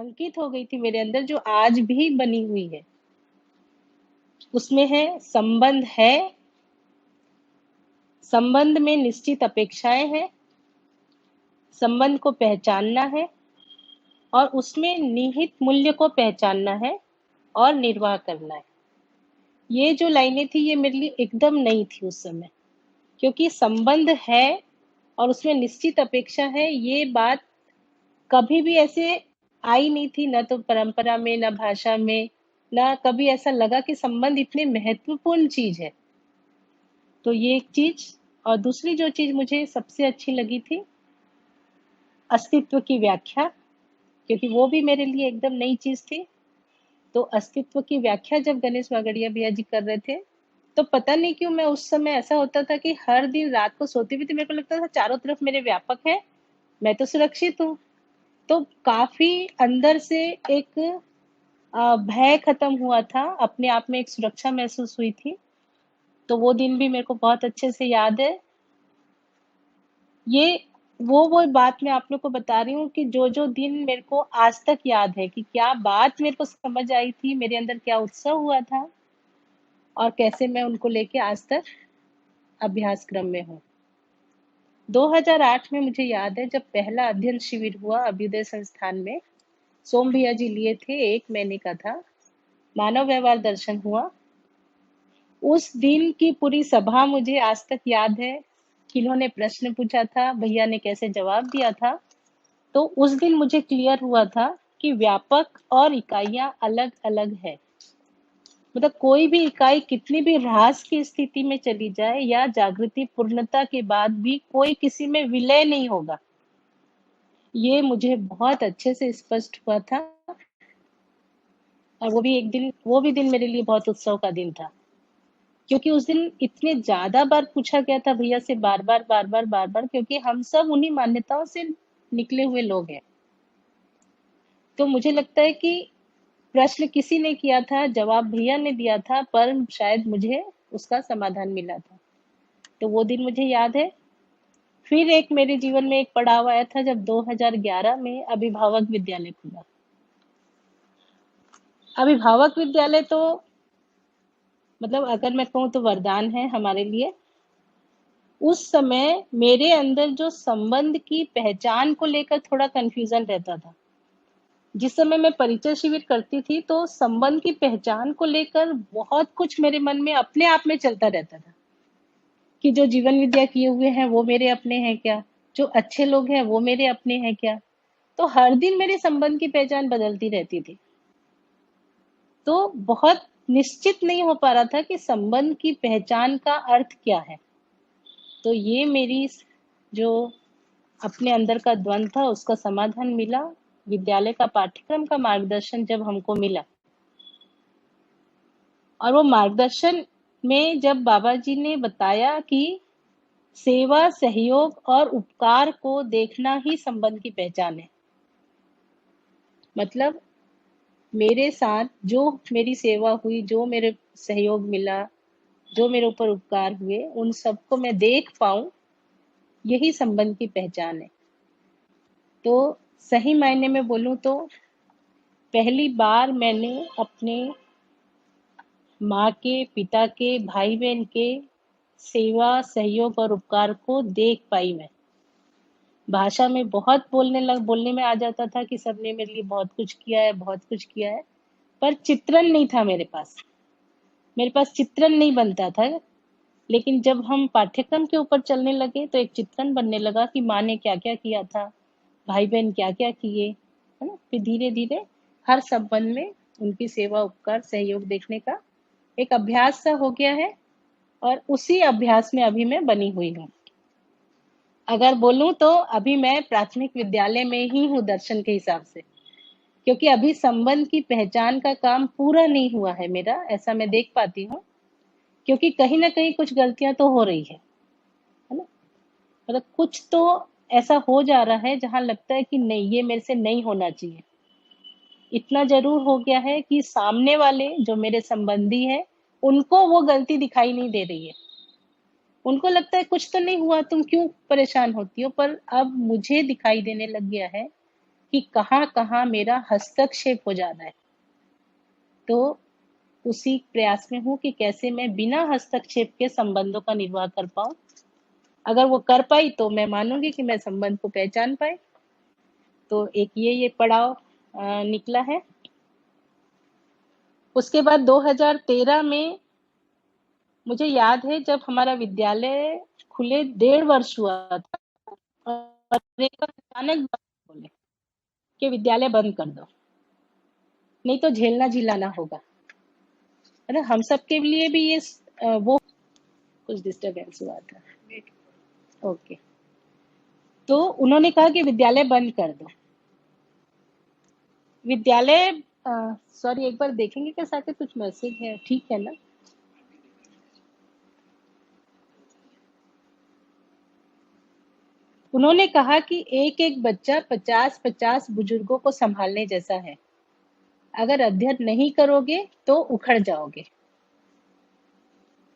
अंकित हो गई थी मेरे अंदर, जो आज भी बनी हुई है। उसमें है संबंध है, संबंध में निश्चित अपेक्षाएं हैं, संबंध को पहचानना है और उसमें निहित मूल्य को पहचानना है और निर्वाह करना है। ये जो लाइनें थी ये मेरे लिए एकदम नई थी उस समय, क्योंकि संबंध है और उसमें निश्चित अपेक्षा है, ये बात कभी भी ऐसे आई नहीं थी, ना तो परंपरा में, ना भाषा में, ना कभी ऐसा लगा कि संबंध इतनी महत्वपूर्ण चीज है। तो ये एक चीज। और दूसरी जो चीज मुझे सबसे अच्छी लगी थी, अस्तित्व की व्याख्या, क्योंकि वो भी मेरे लिए एकदम नई चीज थी। तो अस्तित्व की व्याख्या जब गणेश बागड़िया भैया जी कर रहे थे, तो पता नहीं क्यों मैं उस समय ऐसा होता था कि हर दिन रात को सोती भी थी, मेरे को लगता था चारों तरफ मेरे व्यापक है, मैं तो सुरक्षित हूँ। तो काफी अंदर से एक भय खत्म हुआ था, अपने आप में एक सुरक्षा महसूस हुई थी। तो वो दिन भी मेरे को बहुत अच्छे से याद है। ये वो बात मैं आप लोग को बता रही हूँ कि जो जो दिन मेरे को आज तक याद है, कि क्या बात मेरे को समझ आई थी, मेरे अंदर क्या उत्सव हुआ था और कैसे मैं उनको लेके आज तक अभ्यास क्रम में हूँ। 2008 में मुझे याद है, जब पहला अध्ययन शिविर हुआ अभ्युदय संस्थान में, सोम भैया जी लिए थे, 1 महीने का था, मानव व्यवहार दर्शन हुआ। उस दिन की पूरी सभा मुझे आज तक याद है, किन्होंने प्रश्न पूछा था, भैया ने कैसे जवाब दिया था। तो उस दिन मुझे क्लियर हुआ था कि व्यापक और इकाइयां अलग अलग है। मतलब कोई भी इकाई कितनी भी ह्रास की स्थिति में चली जाए या जागृति पूर्णता के बाद भी कोई किसी में विलय नहीं होगा, ये मुझे बहुत अच्छे से स्पष्ट हुआ था। और वो भी दिन मेरे लिए बहुत उत्सव का दिन था, क्योंकि उस दिन इतने ज्यादा बार पूछा गया था भैया से, बार बार बार बार बार बार, क्योंकि हम सब उन्हीं मान्यताओं से निकले हुए लोग हैं। तो मुझे लगता है कि प्रश्न किसी ने किया था, जवाब भैया ने दिया था, पर शायद मुझे उसका समाधान मिला था। तो वो दिन मुझे याद है। फिर एक मेरे जीवन में एक पड़ाव आया था, जब 2011 में अभिभावक विद्यालय खुला। अभिभावक विद्यालय तो मतलब अगर मैं कहूँ तो वरदान है हमारे लिए। उस समय मेरे अंदर जो संबंध की पहचान को लेकर थोड़ा कंफ्यूजन रहता था। जिस समय मैं परिचय शिविर करती थी, तो संबंध की पहचान को लेकर बहुत कुछ मेरे मन में अपने आप में चलता रहता था, कि जो जीवन विद्या किए हुए हैं वो मेरे अपने हैं क्या, जो अच्छे लोग हैं वो मेरे अपने हैं क्या। तो हर दिन मेरे संबंध की पहचान बदलती रहती थी। तो बहुत निश्चित नहीं हो पा रहा था कि संबंध की पहचान का अर्थ क्या है। तो ये मेरी जो अपने अंदर का द्वंद था, उसका समाधान मिला विद्यालय का पाठ्यक्रम का मार्गदर्शन जब हमको मिला। और वो मार्गदर्शन में जब बाबा जी ने बताया कि सेवा, सहयोग और उपकार को देखना ही संबंध की पहचान है। मतलब मेरे साथ जो मेरी सेवा हुई, जो मेरे सहयोग मिला, जो मेरे ऊपर उपकार हुए, उन सबको मैं देख पाऊं, यही संबंध की पहचान है। तो सही मायने में बोलूं तो पहली बार मैंने अपने माँ के, पिता के, भाई बहन के सेवा, सहयोग और उपकार को देख पाई मैं। भाषा में बहुत बोलने में आ जाता था कि सबने मेरे लिए बहुत कुछ किया है, बहुत कुछ किया है, पर चित्रण नहीं था मेरे पास। मेरे पास चित्रण नहीं बनता था। लेकिन जब हम पाठ्यक्रम के ऊपर चलने लगे, तो एक चित्रण बनने लगा कि माँ ने क्या क्या किया था, भाई बहन क्या क्या किए, है ना। फिर धीरे धीरे हर संबंध में उनकी सेवा, उपकार, सहयोग देखने का एक अभ्यास सा हो गया है। और उसी अभ्यास में अभी मैं बनी हुई हूँ। अगर बोलूं तो अभी मैं प्राथमिक विद्यालय में ही हूँ दर्शन के हिसाब से, क्योंकि अभी संबंध की पहचान का काम पूरा नहीं हुआ है मेरा, ऐसा मैं देख पाती हूँ। क्योंकि कहीं ना कहीं कुछ गलतियां तो हो रही है ना। मतलब कुछ तो ऐसा हो जा रहा है जहां लगता है कि नहीं, ये मेरे से नहीं होना चाहिए। इतना जरूर हो गया है कि सामने वाले जो मेरे संबंधी है, उनको वो गलती दिखाई नहीं दे रही है। उनको लगता है कुछ तो नहीं हुआ, तुम क्यों परेशान होती हो, पर अब मुझे दिखाई देने लग गया है कि कहाँ कहाँ मेरा हस्तक्षेप हो जा रहा है। तो उसी प्रयास में हूँ कि कैसे मैं बिना हस्तक्षेप के संबंधों का निर्वाह कर पाऊं। अगर वो कर पाई तो मैं मानूंगी कि मैं संबंध को पहचान पाई। तो एक ये पड़ाव निकला है। उसके बाद 2013 में मुझे याद है जब हमारा विद्यालय खुले 1.5 वर्ष हुआ था और एक बार अचानक बोले कि विद्यालय बंद कर दो, नहीं तो झेलना झिलाना होगा, है ना। हम सबके लिए भी ये वो कुछ डिस्टरबेंस हुआ था। ओके, तो उन्होंने कहा कि विद्यालय बंद कर दो। विद्यालय सॉरी, एक बार देखेंगे क्या साथ कुछ मैसेज है? ठीक है ना। उन्होंने कहा कि एक एक बच्चा 50-50 बुजुर्गों को संभालने जैसा है। अगर अध्ययन नहीं करोगे तो उखड़ जाओगे।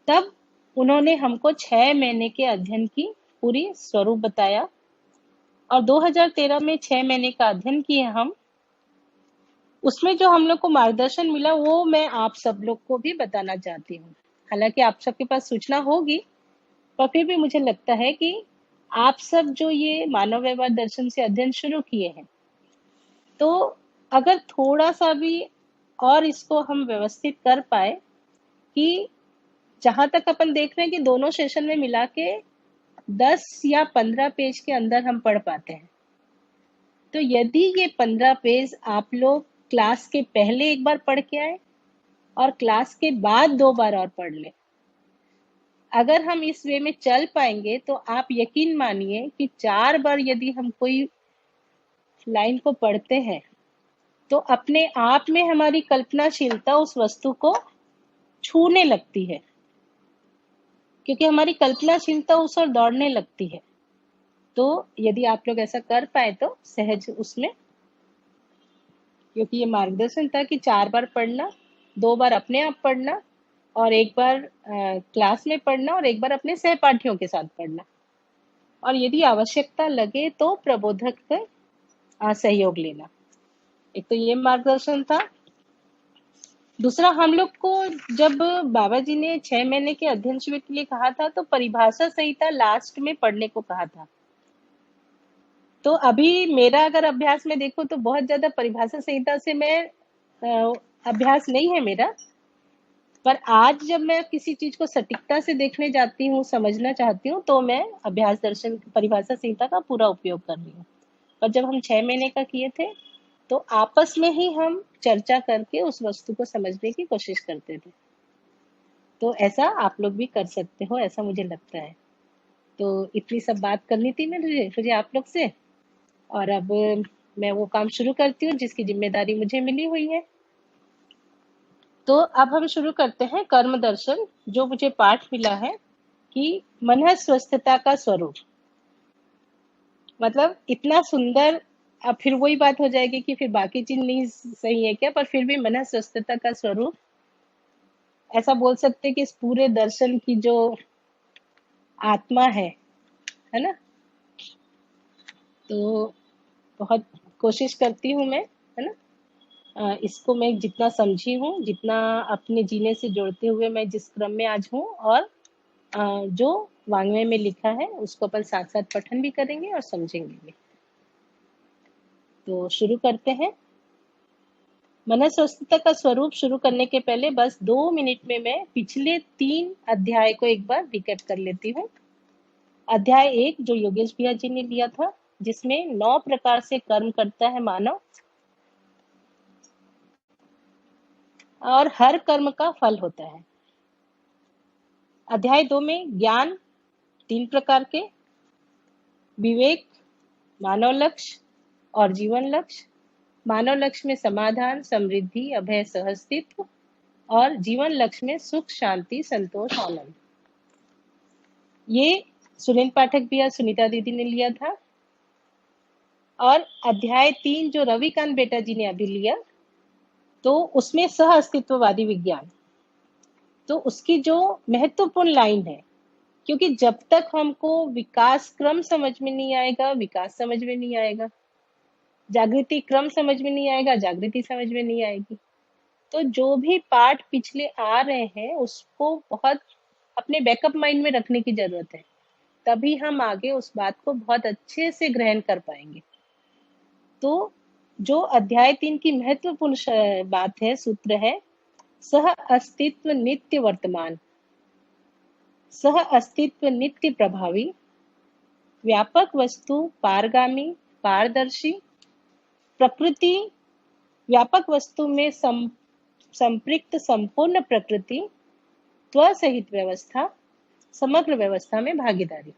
तब उन्होंने हमको 6 महीने के अध्ययन की पूरी स्वरूप बताया और 2013 में 6 महीने का अध्ययन किए हम। उसमें जो हम लोग को मार्गदर्शन मिला वो मैं आप सब लोग को भी बताना चाहती हूँ। हालांकि आप सबके पास सूचना होगी, पर फिर भी मुझे लगता है कि आप सब जो ये मानव व्यवहार दर्शन से अध्ययन शुरू किए हैं, तो अगर थोड़ा सा भी और इसको हम व्यवस्थित कर पाए कि जहां तक अपन देख रहे हैं कि दोनों सेशन में मिला के 10 या 15 पेज के अंदर हम पढ़ पाते हैं, तो यदि ये 15 पेज आप लोग क्लास के पहले एक बार पढ़ के आए और क्लास के बाद 2 बार और पढ़ ले, अगर हम इस वे में चल पाएंगे तो आप यकीन मानिए कि 4 बार यदि हम कोई लाइन को पढ़ते हैं तो अपने आप में हमारी कल्पनाशीलता उस वस्तु को छूने लगती है, क्योंकि हमारी कल्पनाशीलता उस ओर दौड़ने लगती है। तो यदि आप लोग ऐसा कर पाए तो सहज उसमें, क्योंकि ये मार्गदर्शन था कि 4 बार पढ़ना, 2 बार अपने आप पढ़ना और एक बार क्लास में पढ़ना और एक बार अपने सहपाठियों के साथ पढ़ना, और यदि आवश्यकता लगे तो प्रबोधक का सहयोग लेना। एक तो ये मार्गदर्शन था। दूसरा, हम लोग को जब बाबा जी ने 6 महीने के अध्ययन शिविर के लिए कहा था तो परिभाषा संहिता लास्ट में पढ़ने को कहा था। तो अभी मेरा अगर अभ्यास में देखो तो बहुत ज्यादा परिभाषा संहिता से मैं अभ्यास नहीं है मेरा, पर आज जब मैं किसी चीज को सटीकता से देखने जाती हूँ, समझना चाहती हूँ, तो मैं अभ्यास दर्शन परिभाषा संहिता का पूरा उपयोग कर रही हूँ। पर जब हम 6 महीने का किए थे तो आपस में ही हम चर्चा करके उस वस्तु को समझने की कोशिश करते थे। तो ऐसा आप लोग भी कर सकते हो, ऐसा मुझे लगता है। तो इतनी सब बात करनी थी मुझे आप लोग से, और अब मैं वो काम शुरू करती हूँ जिसकी जिम्मेदारी मुझे मिली हुई है। तो अब हम शुरू करते हैं कर्म दर्शन, जो मुझे पाठ मिला है कि मन स्वस्थता का स्वरूप। मतलब इतना सुंदर, अब फिर वही बात हो जाएगी कि फिर बाकी चीज नहीं सही है क्या, पर फिर भी मन स्वस्थता का स्वरूप ऐसा बोल सकते हैं कि इस पूरे दर्शन की जो आत्मा है ना। तो बहुत कोशिश करती हूँ मैं, है ना। इसको मैं जितना समझी हूँ, जितना अपने जीने से जोड़ते हुए मैं जिस क्रम में आज हूँ, और जो वांग्मय में लिखा है उसको अपन साथ साथ पठन भी करेंगे और समझेंगे भी। तो शुरू करते हैं। मन स्वस्थता का स्वरूप शुरू करने के पहले बस 2 मिनट में मैं पिछले 3 अध्याय को एक बार रिकैप कर लेती हूँ। अध्याय 1 जो योगेश भैया जी ने लिया था, जिसमें 9 प्रकार से कर्म करता है मानव और हर कर्म का फल होता है। अध्याय 2 में ज्ञान 3 प्रकार के, विवेक, मानव लक्ष्य और जीवन लक्ष्य। मानव लक्ष्य में समाधान, समृद्धि, अभय, सहअस्तित्व, और जीवन लक्ष्य में सुख, शांति, संतोष, आनंद। ये सुनील पाठक भी और सुनीता दीदी ने लिया था। और अध्याय 3 जो रविकांत बेटा जी ने अभी लिया, तो उसमें सह अस्तित्ववादी विज्ञान। तो उसकी जो महत्वपूर्ण लाइन है, क्योंकि जब तक हमको विकास क्रम समझ में नहीं आएगा, विकास समझ में नहीं आएगा। जागृति क्रम समझ में नहीं आएगा, जागृति समझ में नहीं आएगी। तो जो भी पाठ पिछले आ रहे हैं उसको बहुत अपने बैकअप माइंड में रखने की जरूरत है, तभी हम आगे उस बात को बहुत अच्छे से ग्रहण कर पाएंगे। तो जो अध्याय 3 की महत्वपूर्ण बात है, सूत्र है, सह अस्तित्व नित्य वर्तमान, सह अस्तित्व नित्य प्रभावी, व्यापक वस्तु पारगामी पारदर्शी, प्रकृति व्यापक वस्तु में संपृक्त संपूर्ण प्रकृति, त्वसहित व्यवस्था, समग्र व्यवस्था में भागीदारी।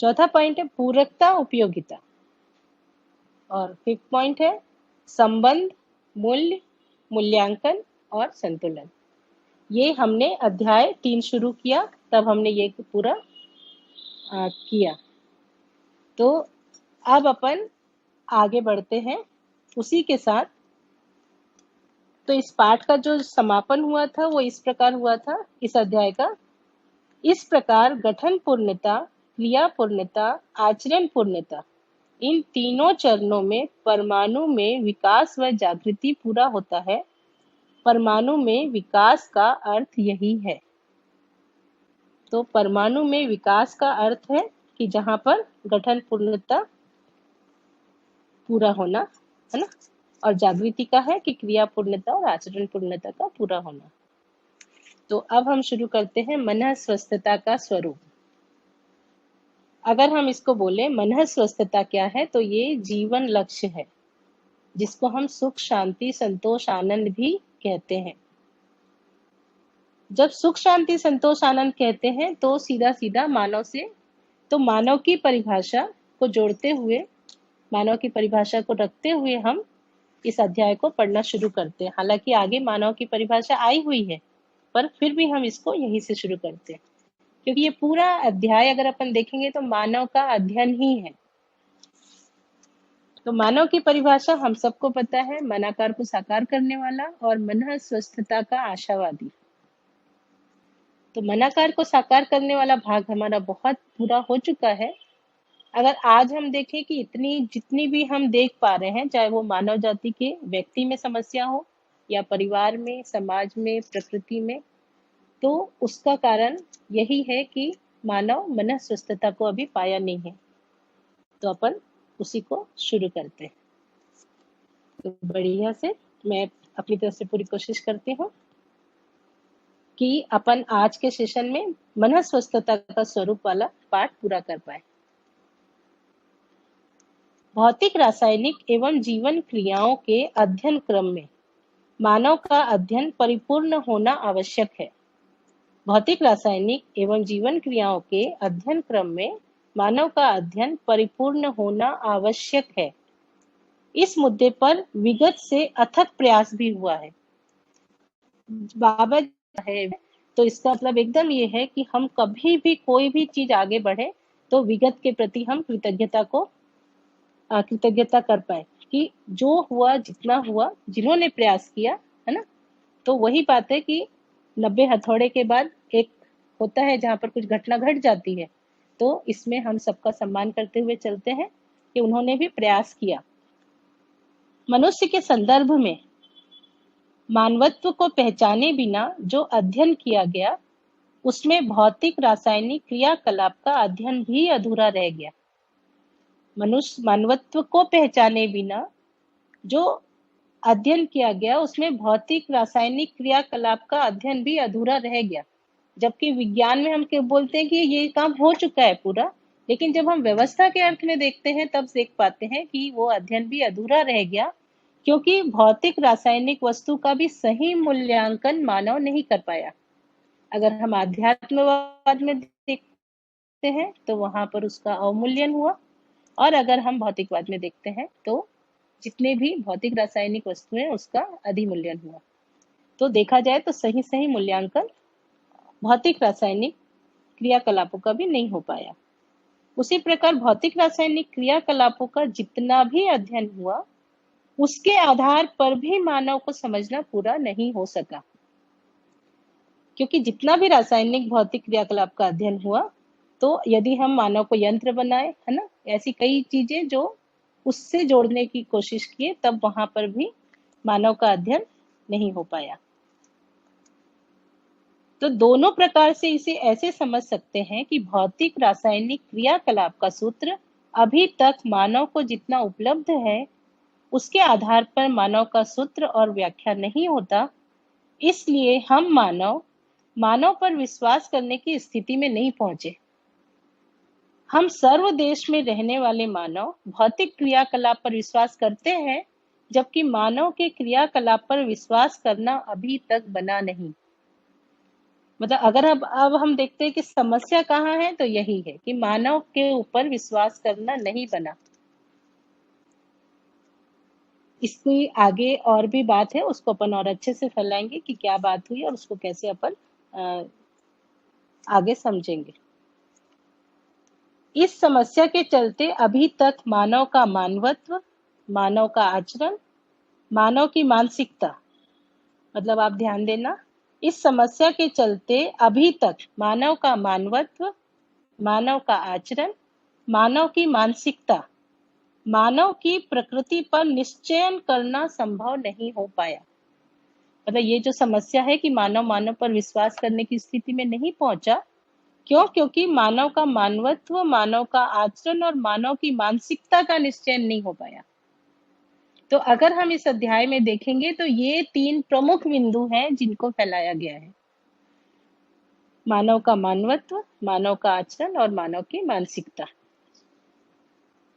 चौथा पॉइंट है पूरकता उपयोगिता, और फिफ्थ पॉइंट है संबंध, मूल्य, मूल्यांकन और संतुलन। ये हमने अध्याय 3 शुरू किया तब हमने ये पूरा किया। तो अब अपन आगे बढ़ते हैं उसी के साथ। तो इस पाठ का जो समापन हुआ था वो इस प्रकार हुआ था, इस अध्याय का, इस प्रकार गठन पूर्णता, क्रिया पूर्णता, आचरण पूर्णता, इन तीनों चरणों में परमाणु में विकास व जागृति पूरा होता है। परमाणु में विकास का अर्थ यही है। तो परमाणु में विकास का अर्थ है कि जहां पर गठन पूर्णता पूरा होना है ना, और जागृति का है कि क्रिया पूर्णता और आचरण पूर्णता का पूरा होना। तो अब हम शुरू करते हैं मन स्वस्थता का स्वरूप। अगर हम इसको बोले मन स्वस्थता क्या है, तो ये जीवन लक्ष्य है, जिसको हम सुख, शांति, संतोष, आनंद भी कहते हैं। जब सुख, शांति, संतोष, आनंद कहते हैं तो सीधा सीधा मानव से, तो मानव की परिभाषा को जोड़ते हुए, मानव की परिभाषा को रखते हुए हम इस अध्याय को पढ़ना शुरू करते हैं। हालांकि आगे मानव की परिभाषा आई हुई है, पर फिर भी हम इसको यहीं से शुरू करते हैं, क्योंकि ये पूरा अध्याय अगर अपन देखेंगे तो मानव का अध्ययन ही है। तो मानव की परिभाषा हम सबको पता है, मनाकार को साकार करने वाला और मन स्वस्थता का आशावादी। तो मनाकार को साकार करने वाला भाग हमारा बहुत पूरा हो चुका है। अगर आज हम देखें कि जितनी भी हम देख पा रहे हैं, चाहे वो मानव जाति के व्यक्ति में समस्या हो या परिवार में, समाज में, प्रकृति में, तो उसका कारण यही है कि मानव मन स्वस्थता को अभी पाया नहीं है। तो अपन उसी को शुरू करते हैं। तो बढ़िया से मैं अपनी तरफ से पूरी कोशिश करती हूँ कि अपन आज के सेशन में मन स्वस्थता का स्वरूप वाला पाठ पूरा कर पाए। भौतिक, रासायनिक एवं जीवन क्रियाओं के अध्ययन क्रम में मानव का अध्ययन परिपूर्ण होना आवश्यक है। भौतिक, रासायनिक एवं जीवन क्रियाओं के अध्ययन क्रम में मानव का अध्ययन परिपूर्ण होना आवश्यक है। इस मुद्दे पर विगत से अथक प्रयास भी हुआ है। बाबा है, तो इसका मतलब एकदम ये है कि हम कभी भी कोई भी चीज आगे बढ़े तो विगत के प्रति हम कृतज्ञता कर पाए कि जो हुआ, जितना हुआ, जिन्होंने प्रयास किया, है ना। तो वही बात है कि 90 हथौड़े के बाद एक होता है जहां पर कुछ घटना घट जाती है, तो इसमें हम सबका सम्मान करते हुए चलते हैं कि उन्होंने भी प्रयास किया। मनुष्य के संदर्भ में मानवत्व को पहचाने बिना जो अध्ययन किया गया, उसमें भौतिक, रासायनिक क्रियाकलाप का अध्ययन भी अधूरा रह गया। मनुष्य मानवत्व को पहचाने बिना जो अध्ययन किया गया, उसमें भौतिक, रासायनिक क्रियाकलाप का अध्ययन भी अधूरा रह गया। जबकि विज्ञान में हम बोलते हैं कि ये काम हो चुका है पूरा, लेकिन जब हम व्यवस्था के अर्थ में देखते हैं तब देख पाते हैं कि वो अध्ययन भी अधूरा रह गया, क्योंकि भौतिक, रासायनिक वस्तु का भी सही मूल्यांकन मानव नहीं कर पाया। अगर हम आध्यात्मवाद में देखते हैं तो वहां पर उसका अवमूल्यन हुआ, और अगर हम भौतिकवाद में देखते हैं तो जितने भी भौतिक, रासायनिक वस्तुएं उसका अधिमूल्यन हुआ। तो देखा जाए तो सही मूल्यांकन भौतिक, रासायनिक क्रियाकलापों का भी नहीं हो पाया। उसी प्रकार भौतिक, रासायनिक क्रियाकलापों का जितना भी अध्ययन हुआ, उसके आधार पर भी मानव को समझना पूरा नहीं हो सका, क्योंकि जितना भी रासायनिक, भौतिक क्रियाकलाप का अध्ययन हुआ, तो यदि हम मानव को यंत्र बनाए, है ना, ऐसी कई चीजें जो उससे जोड़ने की कोशिश किए, तब वहां पर भी मानव का अध्ययन नहीं हो पाया। तो दोनों प्रकार से इसे ऐसे समझ सकते हैं कि भौतिक रासायनिक क्रियाकलाप का सूत्र अभी तक मानव को जितना उपलब्ध है, उसके आधार पर मानव का सूत्र और व्याख्या नहीं होता। इसलिए हम मानव पर विश्वास करने की स्थिति में नहीं पहुंचे। हम सर्व देश में रहने वाले मानव भौतिक क्रियाकलाप पर विश्वास करते हैं, जबकि मानव के क्रियाकलाप पर विश्वास करना अभी तक बना नहीं। मतलब अगर अब हम देखते हैं कि समस्या कहाँ है, तो यही है कि मानव के ऊपर विश्वास करना नहीं बना। इसकी आगे और भी बात है, उसको अपन और अच्छे से फैलाएंगे कि क्या बात हुई और उसको कैसे अपन आगे समझेंगे। इस समस्या के चलते अभी तक मानव का मानवत्व, मानव का आचरण, मानव की मानसिकता, मतलब आप ध्यान देना, इस समस्या के चलते अभी तक मानव का मानवत्व, मानव का आचरण, मानव की मानसिकता, मानव की प्रकृति पर निश्चयन करना संभव नहीं हो पाया। मतलब ये जो समस्या है कि मानव पर विश्वास करने की स्थिति में नहीं पहुंचा, क्यों? क्योंकि मानव का मानवत्व, मानव का आचरण और मानव की मानसिकता का निश्चयन नहीं हो पाया। तो अगर हम इस अध्याय में देखेंगे तो ये 3 प्रमुख बिंदु हैं जिनको फैलाया गया है: मानव का मानवत्व, मानव का आचरण और मानव की मानसिकता।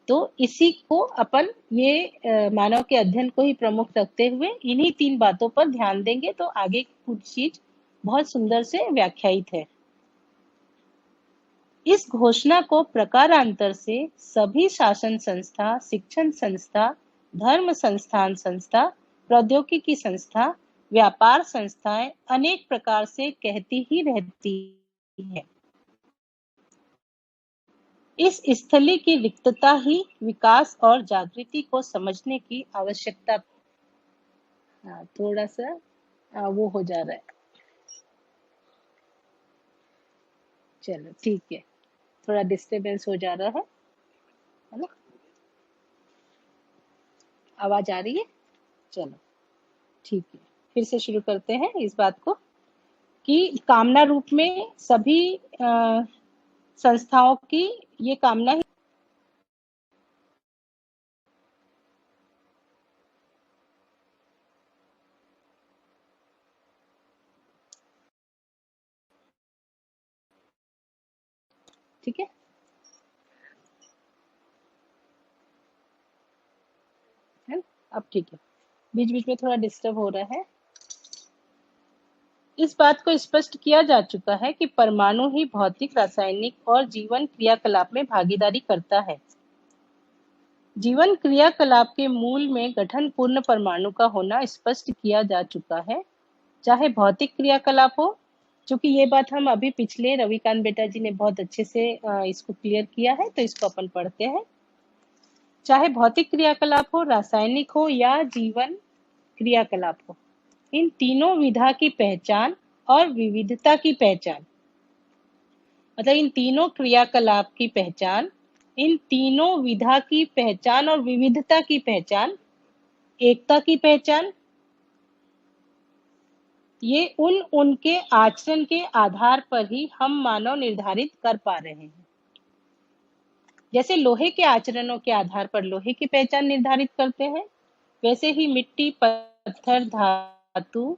तो इसी को अपन ये मानव के अध्ययन को ही प्रमुख रखते हुए इन्हीं 3 बातों पर ध्यान देंगे, तो आगे कुछ चीज बहुत सुंदर से व्याख्यायित है। इस घोषणा को प्रकारांतर से सभी शासन संस्था, शिक्षण संस्था, धर्म संस्था, प्रौद्योगिकी संस्था, व्यापार संस्थाएं अनेक प्रकार से कहती ही रहती है। इस स्थली की रिक्तता ही विकास और जागृति को समझने की आवश्यकता। थोड़ा सा वो हो जा रहा है, चलो ठीक है, थोड़ा डिस्टरबेंस हो जा रहा है ना? आवाज आ रही है? चलो ठीक है, फिर से शुरू करते हैं इस बात को कि कामना रूप में सभी संस्थाओं की ये कामना ही। ठीक है, अब ठीक है, बीच बीच में थोड़ा डिस्टर्ब हो रहा है। इस बात को स्पष्ट किया जा चुका है कि परमाणु ही भौतिक, रासायनिक और जीवन क्रियाकलाप में भागीदारी करता है। जीवन क्रियाकलाप के मूल में गठन पूर्ण परमाणु का होना स्पष्ट किया जा चुका है, चाहे भौतिक क्रियाकलाप हो, क्योंकि ये बात हम अभी पिछले रविकांत बेटा जी ने बहुत अच्छे से इसको क्लियर किया है, तो इसको अपन पढ़ते हैं। चाहे भौतिक क्रियाकलाप हो, रासायनिक हो या जीवन क्रियाकलाप हो, इन तीनों विधा की पहचान और विविधता की पहचान, मतलब इन तीनों क्रियाकलाप की पहचान, इन तीनों विधा की पहचान और विविधता की पहचान, एकता की पहचान, ये उनके आचरण के आधार पर ही हम मानव निर्धारित कर पा रहे हैं। जैसे लोहे के आचरणों के आधार पर लोहे की पहचान निर्धारित करते हैं, वैसे ही मिट्टी, पत्थर, धातु,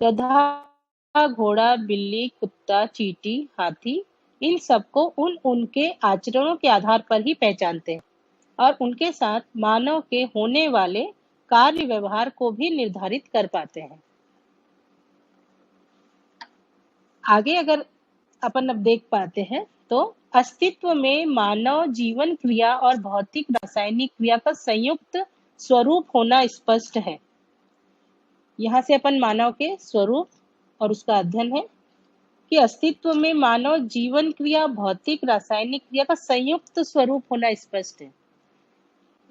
गधा, घोड़ा, बिल्ली, कुत्ता, चींटी, हाथी, इन सबको उनके आचरणों के आधार पर ही पहचानते हैं और उनके साथ मानव के होने वाले कार्य व्यवहार को भी निर्धारित कर पाते हैं। आगे अगर अपन अब देख पाते हैं तो अस्तित्व में मानव जीवन क्रिया और भौतिक रासायनिक क्रिया का संयुक्त स्वरूप होना स्पष्ट है। यहाँ से अपन मानव के स्वरूप और उसका अध्ययन है कि अस्तित्व में मानव जीवन क्रिया, भौतिक रासायनिक क्रिया का संयुक्त स्वरूप होना स्पष्ट है।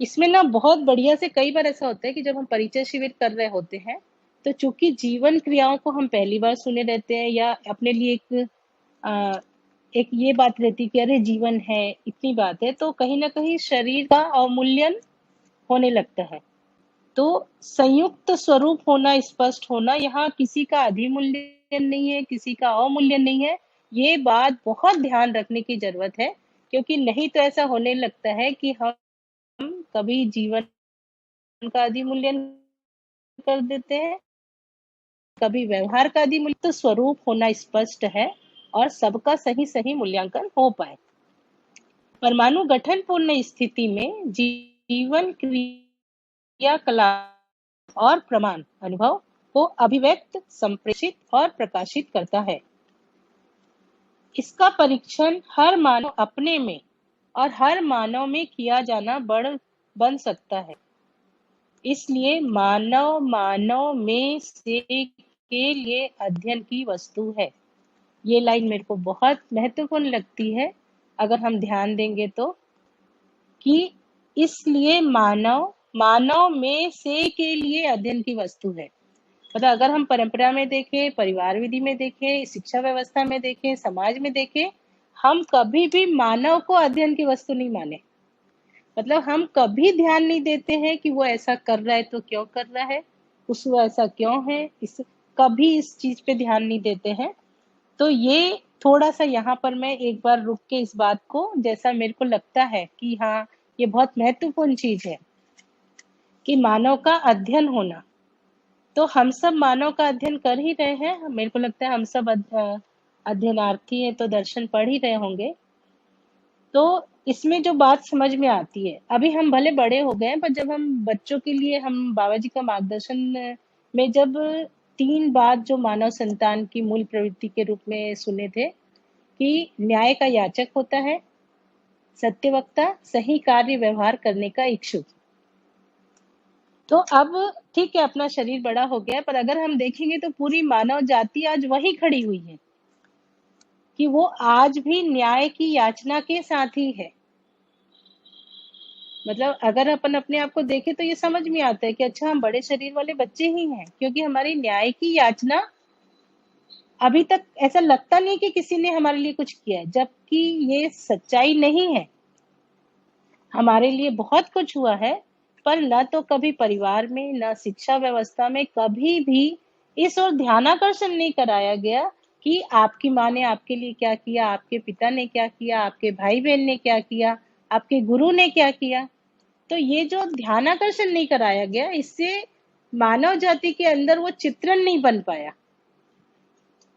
इसमें ना बहुत बढ़िया से कई बार ऐसा होता है कि जब हम परिचय शिविर कर रहे होते हैं, तो चूंकि जीवन क्रियाओं को हम पहली बार सुने रहते हैं या अपने लिए एक एक ये बात रहती कि अरे जीवन है, इतनी बात है, तो कहीं ना कहीं शरीर का अवमूल्यन होने लगता है। तो संयुक्त स्वरूप होना, स्पष्ट होना, यहाँ किसी का अधिमूल्यन नहीं है, किसी का अवमूल्यन नहीं है। ये बात बहुत ध्यान रखने की जरूरत है, क्योंकि नहीं तो ऐसा होने लगता है कि हम कभी जीवन का अधिमूल्यन कर देते हैं, कभी व्यवहार का अधिमूल्यन। तो स्वरूप होना स्पष्ट है और सबका सही सही मूल्यांकन हो पाए। परमाणु गठन पूर्ण स्थिति में जीवन क्रियाकलाप और प्रमाण अनुभव को अभिव्यक्त, संप्रेषित और प्रकाशित करता है। इसका परीक्षण हर मानव अपने में और हर मानव में किया जाना बन सकता है। इसलिए मानव में से के लिए अध्ययन की वस्तु है। ये लाइन मेरे को बहुत महत्वपूर्ण लगती है, अगर हम ध्यान देंगे तो, कि इसलिए मानव में से के लिए अध्ययन की वस्तु है। मतलब अगर हम परंपरा में देखें, परिवार विधि में देखें, शिक्षा व्यवस्था में देखें, समाज में देखें, हम कभी भी मानव को अध्ययन की वस्तु नहीं माने। मतलब हम कभी ध्यान नहीं देते हैं कि वो ऐसा कर रहा है तो क्यों कर रहा है, उसको ऐसा क्यों है, कभी इस चीज पे ध्यान नहीं देते हैं। तो ये थोड़ा सा यहाँ पर मैं एक बार रुक के इस बात को, जैसा मेरे को लगता है कि हाँ ये बहुत महत्वपूर्ण चीज है कि मानव का अध्ययन होना। तो हम सब मानव का अध्ययन कर ही रहे हैं, मेरे को लगता है हम सब अध्ययनार्थी हैं, तो दर्शन पढ़ ही रहे होंगे। तो इसमें जो बात समझ में आती है, अभी हम भले बड़े हो गए, पर जब हम बच्चों के लिए, हम बाबा जी का मार्गदर्शन में जब 3 बात जो मानव संतान की मूल प्रवृत्ति के रूप में सुने थे, कि न्याय का याचक होता है, सत्यवक्ता, सही कार्य व्यवहार करने का इच्छुक। तो अब ठीक है, अपना शरीर बड़ा हो गया, पर अगर हम देखेंगे तो पूरी मानव जाति आज वही खड़ी हुई है कि वो आज भी न्याय की याचना के साथ ही है। मतलब अगर अपन अपने आप को देखें तो ये समझ में आता है कि अच्छा, हम बड़े शरीर वाले बच्चे ही हैं, क्योंकि हमारी न्याय की याचना अभी तक ऐसा लगता नहीं कि किसी ने हमारे लिए कुछ किया है, जबकि ये सच्चाई नहीं है। हमारे लिए बहुत कुछ हुआ है, पर न तो कभी परिवार में, न शिक्षा व्यवस्था में कभी भी इस ओर ध्यानाकर्षण नहीं कराया गया कि आपकी माँ ने आपके लिए क्या किया, आपके पिता ने क्या किया, आपके भाई बहन ने क्या किया, आपके गुरु ने क्या किया। तो ये जो ध्यानाकर्षण नहीं कराया गया, इससे मानव जाति के अंदर वो चित्रण नहीं बन पाया।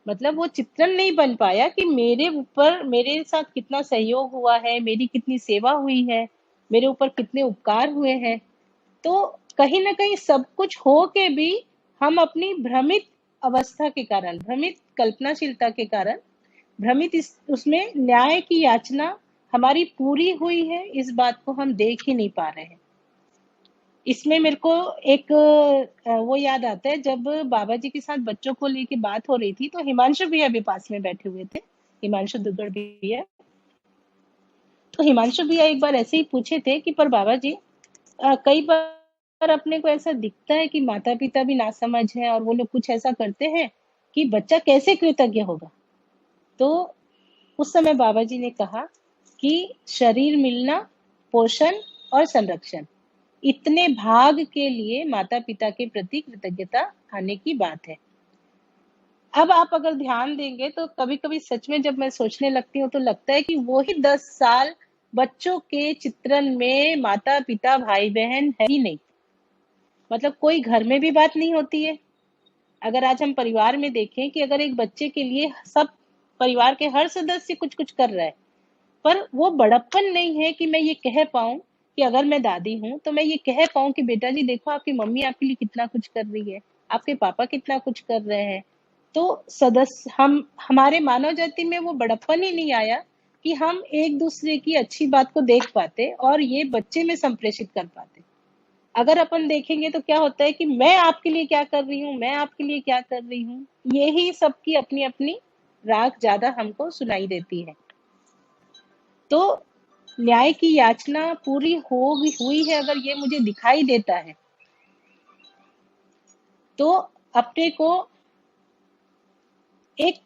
मतलब वो चित्रण नहीं बन पाया कि मेरे ऊपर, मेरे साथ कितना सहयोग हुआ है, मेरी कितनी सेवा हुई है, मेरे ऊपर कितने उपकार हुए हैं। तो कहीं ना कहीं सब कुछ हो के भी हम अपनी भ्रमित अवस्था के कारण, भ्रमित कल्पनाशीलता के कारण, भ्रमित उसमें न्याय की याचना हमारी पूरी हुई है, इस बात को हम देख ही नहीं पा रहे हैं। इसमें मेरे को एक वो याद आता है, जब बाबा जी के साथ बच्चों को लेके बात हो रही थी, तो हिमांशु भैया भी पास में बैठे हुए थे, हिमांशु दुग्गड़ भैया। तो हिमांशु भैया एक बार ऐसे ही पूछे थे कि पर बाबा जी, कई बार अपने को ऐसा दिखता है कि माता पिता भी नासमझ है और वो लोग कुछ ऐसा करते हैं कि बच्चा कैसे कृतज्ञ होगा। तो उस समय बाबा जी ने कहा कि शरीर मिलना, पोषण और संरक्षण, इतने भाग के लिए माता पिता के प्रति कृतज्ञता आने की बात है। अब आप अगर ध्यान देंगे तो कभी कभी सच में जब मैं सोचने लगती हूँ तो लगता है कि वो ही 10 साल बच्चों के चित्रण में माता पिता भाई बहन है ही नहीं। मतलब कोई घर में भी बात नहीं होती है। अगर आज हम परिवार में देखें कि अगर एक बच्चे के लिए सब परिवार के हर सदस्य कुछ कुछ कर रहा है, पर वो बड़प्पन नहीं है कि मैं ये कह पाऊं कि अगर मैं दादी हूं तो मैं ये कह पाऊं कि बेटा जी देखो, आपकी मम्मी आपके लिए कितना कुछ कर रही है, आपके पापा कितना कुछ कर रहे हैं। तो सदस्य, हमारे मानव जाति में वो बड़प्पन ही नहीं आया कि हम एक दूसरे की अच्छी बात को देख पाते और ये बच्चे में संप्रेषित कर पाते। अगर अपन देखेंगे तो क्या होता है कि मैं आपके लिए क्या कर रही हूँ, मैं आपके लिए क्या कर रही हूँ, यही सबकी अपनी अपनी राग ज्यादा हमको सुनाई देती है। तो न्याय की याचना पूरी हुई है अगर ये मुझे दिखाई देता है, तो अपने को एक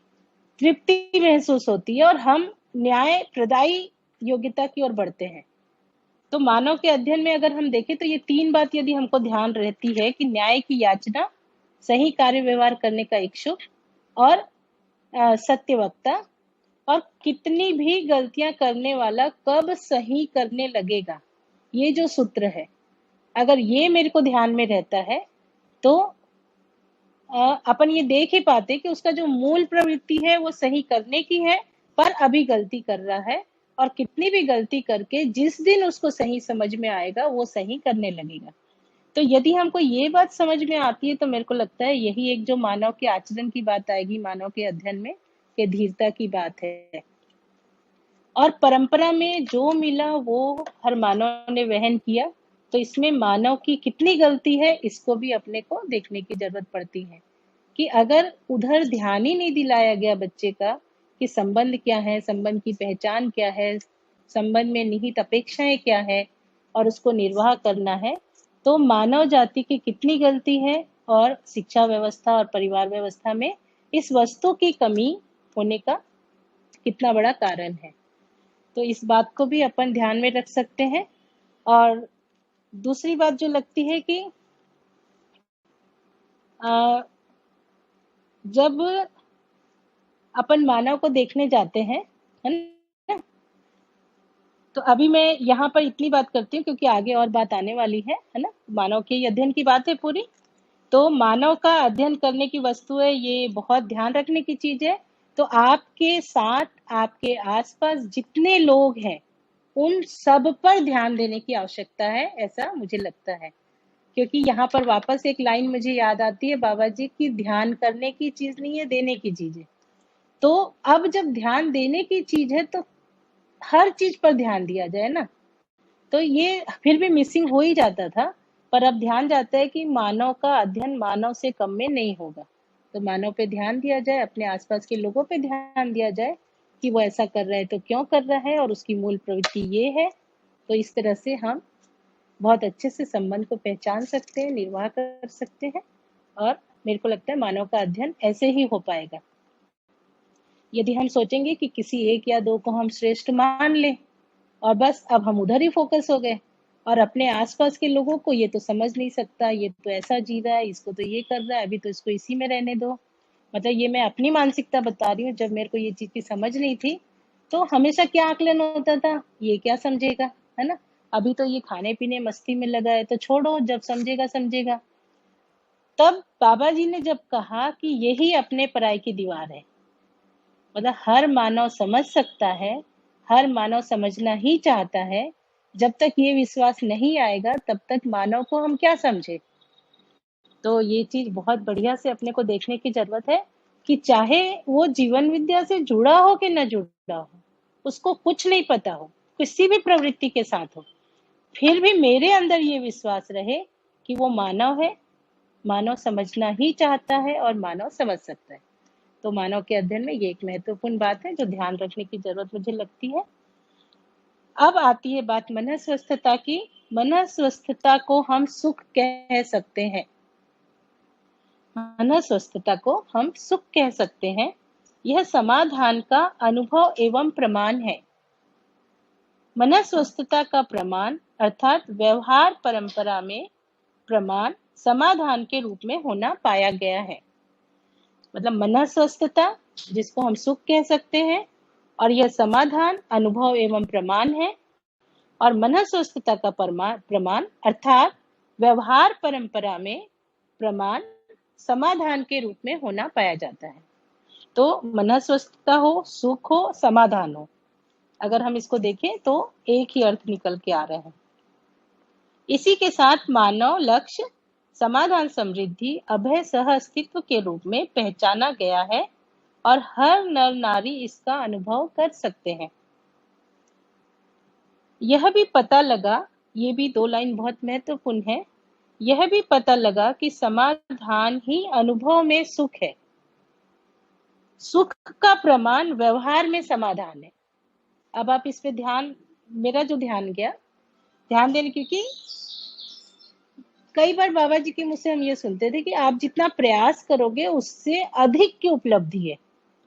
तृप्ति महसूस होती है और हम न्याय प्रदायी योग्यता की ओर बढ़ते हैं। तो मानव के अध्ययन में अगर हम देखें तो ये 3 बात यदि हमको ध्यान रहती है कि न्याय की याचना, सही कार्य व्यवहार करने का इच्छुक और सत्यवक्ता, और कितनी भी गलतियां करने वाला कब सही करने लगेगा, ये जो सूत्र है, अगर ये मेरे को ध्यान में रहता है तो अपन ये देख ही पाते कि उसका जो मूल प्रवृत्ति है वो सही करने की है, पर अभी गलती कर रहा है, और कितनी भी गलती करके जिस दिन उसको सही समझ में आएगा वो सही करने लगेगा। तो यदि हमको ये बात समझ में आती है तो मेरे को लगता है यही एक जो मानव के आचरण की बात आएगी, मानव के अध्ययन में, के धीरता की बात है। और परंपरा में जो मिला वो हर मानव ने वहन किया, तो इसमें मानव की कितनी गलती है इसको भी अपने को देखने की जरूरत पड़ती है कि अगर उधर ध्यान ही नहीं दिलाया गया बच्चे का कि संबंध क्या है, संबंध की पहचान क्या है, संबंध में निहित अपेक्षाएं क्या है और उसको निर्वाह करना है, तो मानव जाति की कितनी गलती है और शिक्षा व्यवस्था और परिवार व्यवस्था में इस वस्तु की कमी होने का कितना बड़ा कारण है। तो इस बात को भी अपन ध्यान में रख सकते हैं। और दूसरी बात जो लगती है कि जब अपन मानव को देखने जाते हैं, है ना, तो अभी मैं यहाँ पर इतनी बात करती हूँ क्योंकि आगे और बात आने वाली है ना, मानव के अध्ययन की बात है पूरी। तो मानव का अध्ययन करने की वस्तु है, ये बहुत ध्यान रखने की चीज है। तो आपके साथ आपके आसपास जितने लोग हैं उन सब पर ध्यान देने की आवश्यकता है, ऐसा मुझे लगता है। क्योंकि यहाँ पर वापस एक लाइन मुझे याद आती है बाबा जी की, ध्यान करने की चीज नहीं है, देने की चीज है। तो अब जब ध्यान देने की चीज है तो हर चीज पर ध्यान दिया जाए ना, तो ये फिर भी मिसिंग हो ही जाता था। पर अब ध्यान जाता है कि मानव का अध्ययन मानव से कम में नहीं होगा, तो मानव पे ध्यान दिया जाए, अपने आसपास के लोगों पे ध्यान दिया जाए कि वो ऐसा कर रहा है तो क्यों कर रहा है और उसकी मूल प्रवृत्ति ये है। तो इस तरह से हम बहुत अच्छे से संबंध को पहचान सकते हैं, निर्वाह कर सकते हैं, और मेरे को लगता है मानव का अध्ययन ऐसे ही हो पाएगा। यदि हम सोचेंगे कि किसी एक या दो को हम श्रेष्ठ मान लें और बस अब हम उधर ही फोकस हो गए, और अपने आसपास के लोगों को ये तो समझ नहीं सकता, ये तो ऐसा जी रहा है, इसको तो ये कर रहा है, अभी तो इसको इसी में रहने दो। मतलब ये मैं अपनी मानसिकता बता रही हूँ, जब मेरे को ये चीज की समझ नहीं थी तो हमेशा क्या आकलन होता था, ये क्या समझेगा, है ना, अभी तो ये खाने पीने मस्ती में लगा है, तो छोड़ो, जब समझेगा समझेगा। तब बाबा जी ने जब कहा कि यही अपने पराई की दीवार है, मतलब हर मानव समझ सकता है, हर मानव समझना ही चाहता है, जब तक ये विश्वास नहीं आएगा तब तक मानव को हम क्या समझे। तो ये चीज बहुत बढ़िया से अपने को देखने की जरूरत है कि चाहे वो जीवन विद्या से जुड़ा हो कि न जुड़ा हो, उसको कुछ नहीं पता हो, किसी भी प्रवृत्ति के साथ हो, फिर भी मेरे अंदर ये विश्वास रहे कि वो मानव है, मानव समझना ही चाहता है और मानव समझ सकता है। तो मानव के अध्ययन में ये एक महत्वपूर्ण बात है जो ध्यान रखने की जरूरत मुझे लगती है। अब आती है बात मन स्वस्थता की। मन स्वस्थता को हम सुख कह सकते हैं, मन स्वस्थता को हम सुख कह सकते हैं। यह समाधान का अनुभव एवं प्रमाण है। मन स्वस्थता का प्रमाण अर्थात व्यवहार परंपरा में प्रमाण समाधान के रूप में होना पाया गया है। मतलब मन स्वस्थता जिसको हम सुख कह सकते हैं, और यह समाधान अनुभव एवं प्रमाण है, और मन स्वस्थता का प्रमाण अर्थात व्यवहार परंपरा में प्रमाण समाधान के रूप में होना पाया जाता है। तो मन स्वस्थता हो, सुख हो, समाधान हो, अगर हम इसको देखें तो एक ही अर्थ निकल के आ रहे हैं। इसी के साथ मानव लक्ष्य समाधान, समृद्धि, अभय सह अस्तित्व के रूप में पहचाना गया है और हर नर नारी इसका अनुभव कर सकते हैं। यह भी पता लगा, ये भी 2 लाइन बहुत महत्वपूर्ण है, यह भी पता लगा कि समाधान ही अनुभव में सुख है। सुख का प्रमाण व्यवहार में समाधान है। अब आप इस पे ध्यान, मेरा जो ध्यान गया, ध्यान देने, क्योंकि कई बार बाबा जी के मुझसे हम ये सुनते थे कि आप जितना प्रयास करोगे उससे अधिक की उपलब्धि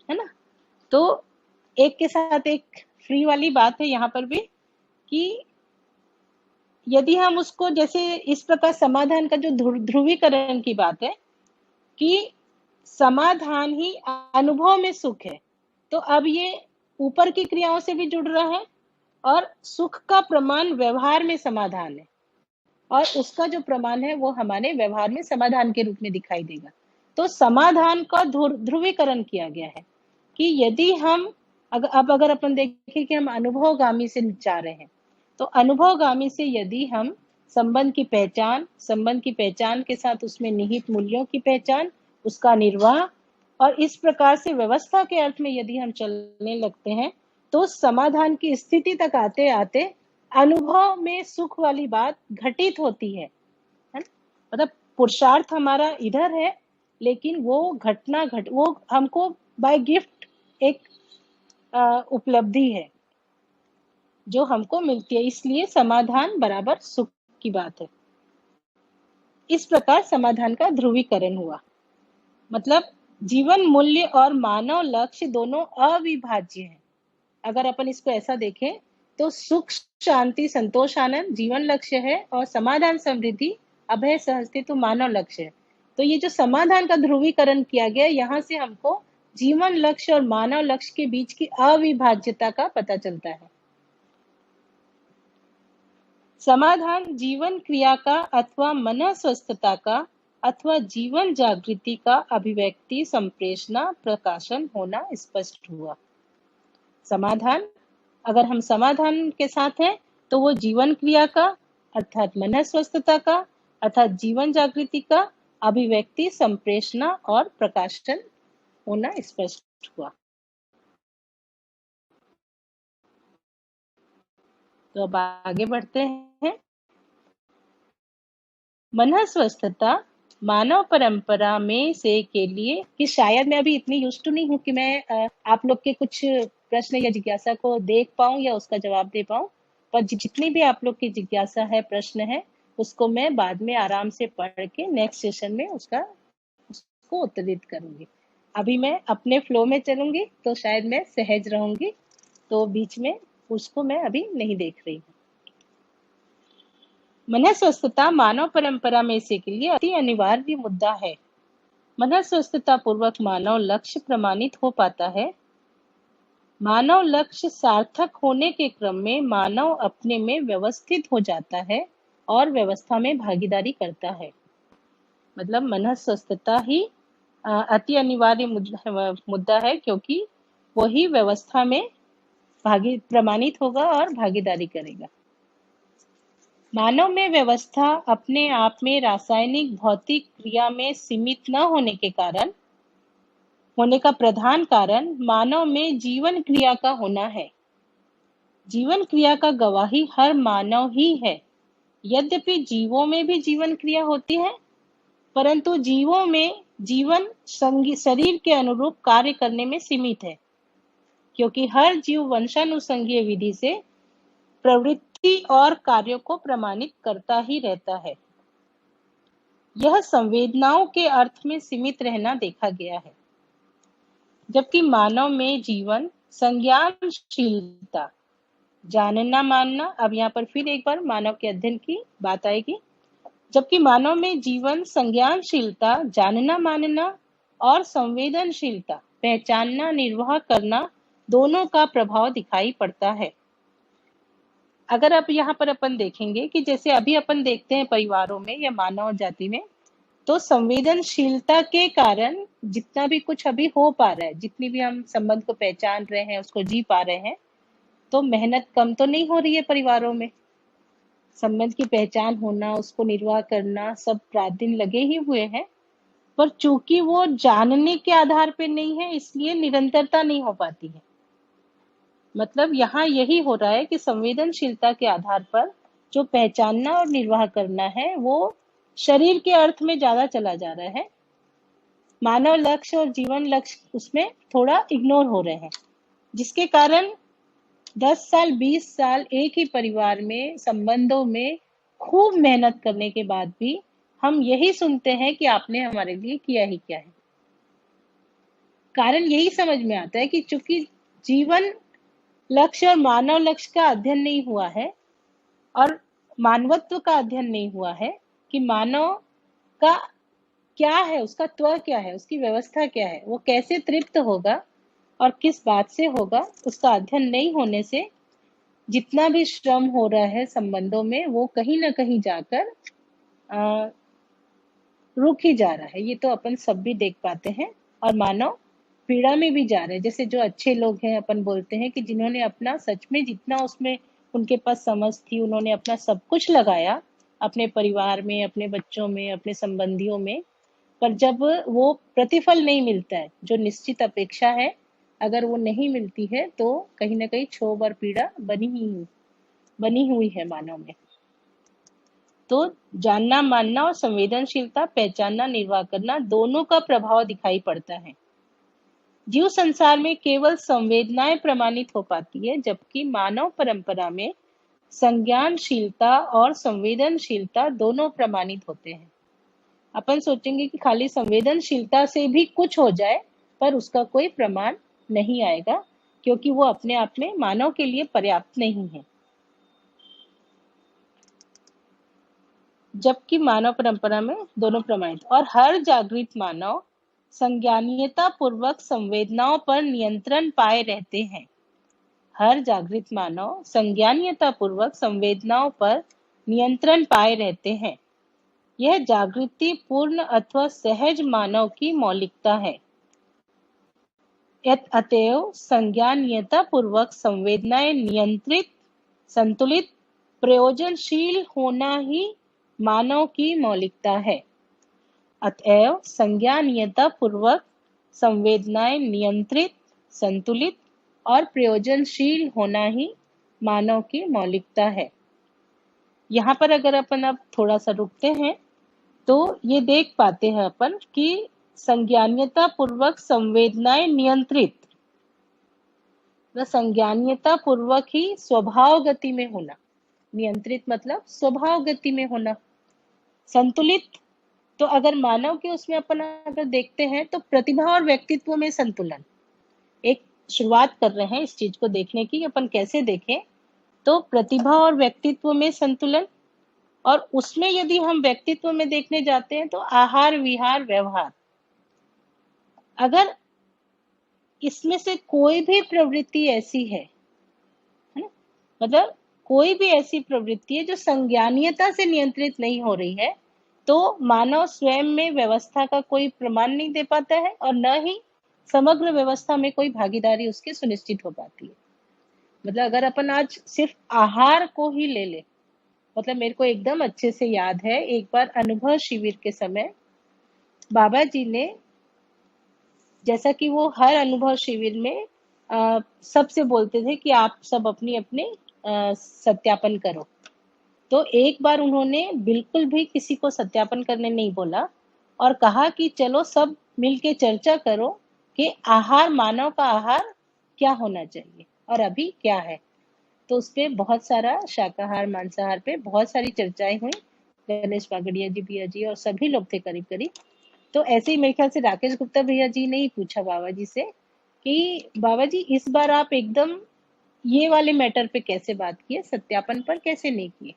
है ना। तो एक के साथ एक फ्री वाली बात है यहाँ पर भी कि यदि हम उसको जैसे इस प्रकार समाधान का जो ध्रुवीकरण की बात है कि समाधान ही अनुभव में सुख है, तो अब ये ऊपर की क्रियाओं से भी जुड़ रहा है और सुख का प्रमाण व्यवहार में समाधान है और उसका जो प्रमाण है वो हमारे व्यवहार में समाधान के रूप में दिखाई देगा। तो समाधान का ध्रुवीकरण किया गया है कि यदि हम अगर अपन देखें कि हम अनुभवगामी से जा रहे हैं, तो अनुभवगामी से यदि हम संबंध की पहचान के साथ उसमें निहित मूल्यों की पहचान, उसका निर्वाह और इस प्रकार से व्यवस्था के अर्थ में यदि हम चलने लगते हैं, तो समाधान की स्थिति तक आते आते अनुभव में सुख वाली बात घटित होती है ना? मतलब पुरुषार्थ हमारा इधर है, लेकिन वो वो हमको बाय गिफ्ट एक उपलब्धि है जो हमको मिलती है, इसलिए समाधान बराबर सुख की बात है। इस प्रकार समाधान का ध्रुवीकरण हुआ। मतलब जीवन मूल्य और मानव लक्ष्य दोनों अविभाज्य हैं। अगर अपन इसको ऐसा देखें तो सुख शांति संतोष आनंद जीवन लक्ष्य है और समाधान समृद्धि अभय सहअस्तित्व मानव लक्ष्य है। तो ये जो समाधान का ध्रुवीकरण किया गया, यहाँ से हमको जीवन लक्ष्य और मानव लक्ष्य के बीच की अविभाज्यता का पता चलता है। समाधान जीवन क्रिया का अथवा मन स्वस्थता का अथवा जीवन जागृति का अभिव्यक्ति संप्रेषणा प्रकाशन होना स्पष्ट हुआ। समाधान, अगर हम समाधान के साथ हैं तो वो जीवन क्रिया का अर्थात मन स्वस्थता का अर्थात जीवन जागृति का अभिव्यक्ति संप्रेषणा और प्रकाशन होना स्पष्ट हुआ। तो अब आगे बढ़ते हैं। मन स्वस्थता मानव परंपरा में से के लिए कि शायद मैं अभी इतनी यूज्ड टू नहीं हूँ कि मैं आप लोग के कुछ प्रश्न या जिज्ञासा को देख पाऊं या उसका जवाब दे पाऊं, पर जितनी भी आप लोग की जिज्ञासा है, प्रश्न है, उसको मैं बाद में आराम से पढ़ के नेक्स्ट सेशन में उसको उत्तरित करूंगी। अभी मैं अपने फ्लो में चलूंगी तो शायद मैं सहज रहूंगी, तो बीच में उसको मैं अभी नहीं देख रही हूँ। मन स्वस्थता मानव परंपरा में से के लिए अति अनिवार्य मुद्दा है। मन स्वस्थता पूर्वक मानव लक्ष्य प्रमाणित हो पाता है। मानव लक्ष्य सार्थक होने के क्रम में मानव अपने में व्यवस्थित हो जाता है और व्यवस्था में भागीदारी करता है। मतलब मन स्वस्थता ही अति अनिवार्य मुद्दा है, क्योंकि वही व्यवस्था में प्रमाणित होगा और भागीदारी करेगा। मानव में व्यवस्था अपने आप में रासायनिक भौतिक क्रिया में सीमित न होने का प्रधान कारण मानव में जीवन क्रिया का होना है। जीवन क्रिया का गवाही हर मानव ही है। यद्यपि जीवों में भी जीवन क्रिया होती है, परंतु जीवों में जीवन शरीर के अनुरूप कार्य करने में सीमित है, क्योंकि हर जीव वंशानुसंगीय विधि से प्रवृत्ति और कार्यों को प्रमाणित करता ही रहता है। यह संवेदनाओं के अर्थ में सीमित रहना देखा गया है, जबकि मानव में जीवन संज्ञानशीलता जानना मानना, अब यहाँ पर फिर एक बार मानव के अध्ययन की बात आएगी, जबकि मानव में जीवन संज्ञानशीलता जानना मानना और संवेदनशीलता पहचानना निर्वाह करना दोनों का प्रभाव दिखाई पड़ता है। अगर अब यहाँ पर अपन देखेंगे कि जैसे अभी अपन देखते हैं परिवारों में या मानव जाति में, तो संवेदनशीलता के कारण जितना भी कुछ अभी हो पा रहा है, जितनी भी हम संबंध को पहचान रहे हैं, उसको जी पा रहे हैं, तो मेहनत कम तो नहीं हो रही है परिवारों में। संबंध की पहचान होना, उसको निर्वाह करना, सब रात दिन लगे ही हुए हैं, पर चूंकि वो जानने के आधार पे नहीं है, इसलिए निरंतरता नहीं हो पाती है। मतलब यहाँ यही हो रहा है कि संवेदनशीलता के आधार पर जो पहचानना और निर्वाह करना है, वो शरीर के अर्थ में ज्यादा चला जा रहा है। मानव लक्ष्य और जीवन लक्ष्य उसमें थोड़ा इग्नोर हो रहे हैं, जिसके कारण 10 साल 20 साल एक ही परिवार में संबंधों में खूब मेहनत करने के बाद भी हम यही सुनते हैं कि आपने हमारे लिए किया ही क्या है। कारण यही समझ में आता है कि चूंकि जीवन लक्ष्य और मानव लक्ष्य का अध्ययन नहीं हुआ है, और मानवत्व का अध्ययन नहीं हुआ है कि मानव का क्या है, उसका त्व क्या है, उसकी व्यवस्था क्या है, वो कैसे तृप्त होगा और किस बात से होगा, उसका अध्ययन नहीं होने से जितना भी श्रम हो रहा है संबंधों में, वो कहीं ना कहीं जाकर रुक ही जा रहा है। ये तो अपन सब भी देख पाते हैं, और मानव पीड़ा में भी जा रहे हैं। जैसे जो अच्छे लोग हैं, अपन बोलते हैं कि जिन्होंने अपना सच में जितना उसमें उनके पास समझ थी, उन्होंने अपना सब कुछ लगाया अपने परिवार में, अपने बच्चों में, अपने संबंधियों में, पर जब वो प्रतिफल नहीं मिलता है, जो निश्चित अपेक्षा है, अगर वो नहीं मिलती है, तो कहीं ना कहीं क्षोभ और पीड़ा बनी हुई है मानव में। तो जानना, मानना और संवेदनशीलता, पहचानना, निर्वाह करना, दोनों का प्रभाव दिखाई पड़ता है। जीव संसार में केवल संवेदनाएं प्रमाणित हो पाती है, जबकि मानव परंपरा में संज्ञानशीलता और संवेदनशीलता दोनों प्रमाणित होते हैं। अपन सोचेंगे कि खाली संवेदनशीलता से भी कुछ हो जाए, पर उसका कोई प्रमाण नहीं आएगा, क्योंकि वो अपने आप में मानव के लिए पर्याप्त नहीं है। जबकि मानव परंपरा में दोनों प्रमाणित, और हर जागृत मानव संज्ञानीयता पूर्वक संवेदनाओं पर नियंत्रण पाए रहते हैं। हर जागृत मानव संज्ञानीयता पूर्वक संवेदनाओं पर नियंत्रण पाए रहते हैं। यह जागृति पूर्ण अथवा सहज मानव की मौलिकता है। अतएव संज्ञानीयता पूर्वक संवेदनाएं नियंत्रित, संतुलित, प्रयोजनशील होना ही मानव की मौलिकता है। अतएव संज्ञानीयता पूर्वक संवेदनाएं नियंत्रित, संतुलित और प्रयोजनशील होना ही मानव की मौलिकता है। यहाँ पर अगर अपन अब थोड़ा सा रुकते हैं, तो ये देख पाते हैं अपन कि संज्ञानीयता पूर्वक संवेदनाएं नियंत्रित, संज्ञानीयता पूर्वक ही स्वभाव गति में होना, नियंत्रित मतलब स्वभाव गति में होना, संतुलित, तो अगर मानव के उसमें अपन अगर देखते हैं तो प्रतिभा और व्यक्तित्व में संतुलन। एक शुरुआत कर रहे हैं इस चीज को देखने की, अपन कैसे देखें, तो प्रतिभा और व्यक्तित्व में संतुलन, और उसमें यदि हम व्यक्तित्व में देखने जाते हैं तो आहार, विहार, व्यवहार। अगर इसमें से कोई भी प्रवृत्ति ऐसी है ना, मतलब कोई भी ऐसी प्रवृत्ति है जो संज्ञानीयता से नियंत्रित नहीं हो रही है, तो मानव स्वयं में व्यवस्था का कोई प्रमाण नहीं दे पाता है, और न ही समग्र व्यवस्था में कोई भागीदारी उसकी सुनिश्चित हो पाती है। मतलब अगर अपन आज सिर्फ आहार को ही ले ले, मतलब मेरे को एकदम अच्छे से याद है, एक बार अनुभव शिविर के समय बाबा जी ने, जैसा कि वो हर अनुभव शिविर में सबसे बोलते थे कि आप सब अपनी अपनी सत्यापन करो, तो एक बार उन्होंने बिल्कुल भी किसी को सत्यापन करने नहीं बोला, और कहा कि चलो सब मिलके चर्चा करो कि आहार, मानव का आहार क्या होना चाहिए और अभी क्या है। तो उस पे बहुत सारा शाकाहार, मांसाहार पे बहुत सारी चर्चाएं हुई। गणेश बागड़िया जी, भैया जी और सभी लोग थे करीब करीब। तो ऐसे ही मेरे ख्याल से राकेश गुप्ता भैया जी ने ही पूछा बाबा जी से कि बाबा जी इस बार आप एकदम ये वाले मैटर पे कैसे बात किए, सत्यापन पर कैसे नहीं किए।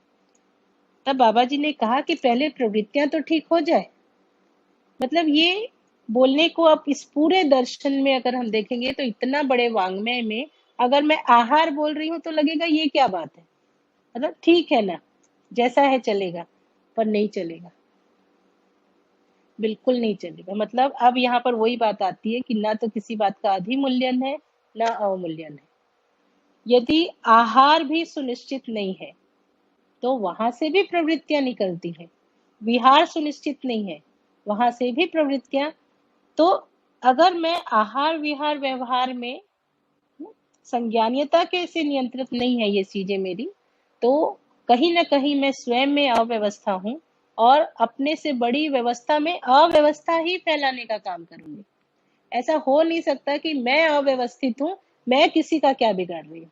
तब बाबा जी ने कहा कि पहले प्रवृत्तियां तो ठीक हो जाए। मतलब ये बोलने को अब इस पूरे दर्शन में अगर हम देखेंगे तो इतना बड़े वांग्मय में अगर मैं आहार बोल रही हूँ तो लगेगा ये क्या बात है, मतलब ठीक है ना, जैसा है चलेगा, पर नहीं चलेगा, बिल्कुल नहीं चलेगा। मतलब अब यहाँ पर वही बात आती है कि ना तो किसी बात का अधिमूल्यन है, ना अवमूल्यन है। यदि आहार भी सुनिश्चित नहीं है तो वहां से भी प्रवृत्तियां निकलती हैं। विहार सुनिश्चित नहीं है, वहां से भी प्रवृत्तियां। तो अगर मैं आहार, विहार, व्यवहार में संज्ञानीयता के से नियंत्रित नहीं है ये चीजें मेरी, तो कहीं ना कहीं मैं स्वयं में अव्यवस्था हूँ, और अपने से बड़ी व्यवस्था में अव्यवस्था ही फैलाने का काम करूंगी। ऐसा हो नहीं सकता कि मैं अव्यवस्थित हूँ, मैं किसी का क्या बिगाड़ रही हूँ।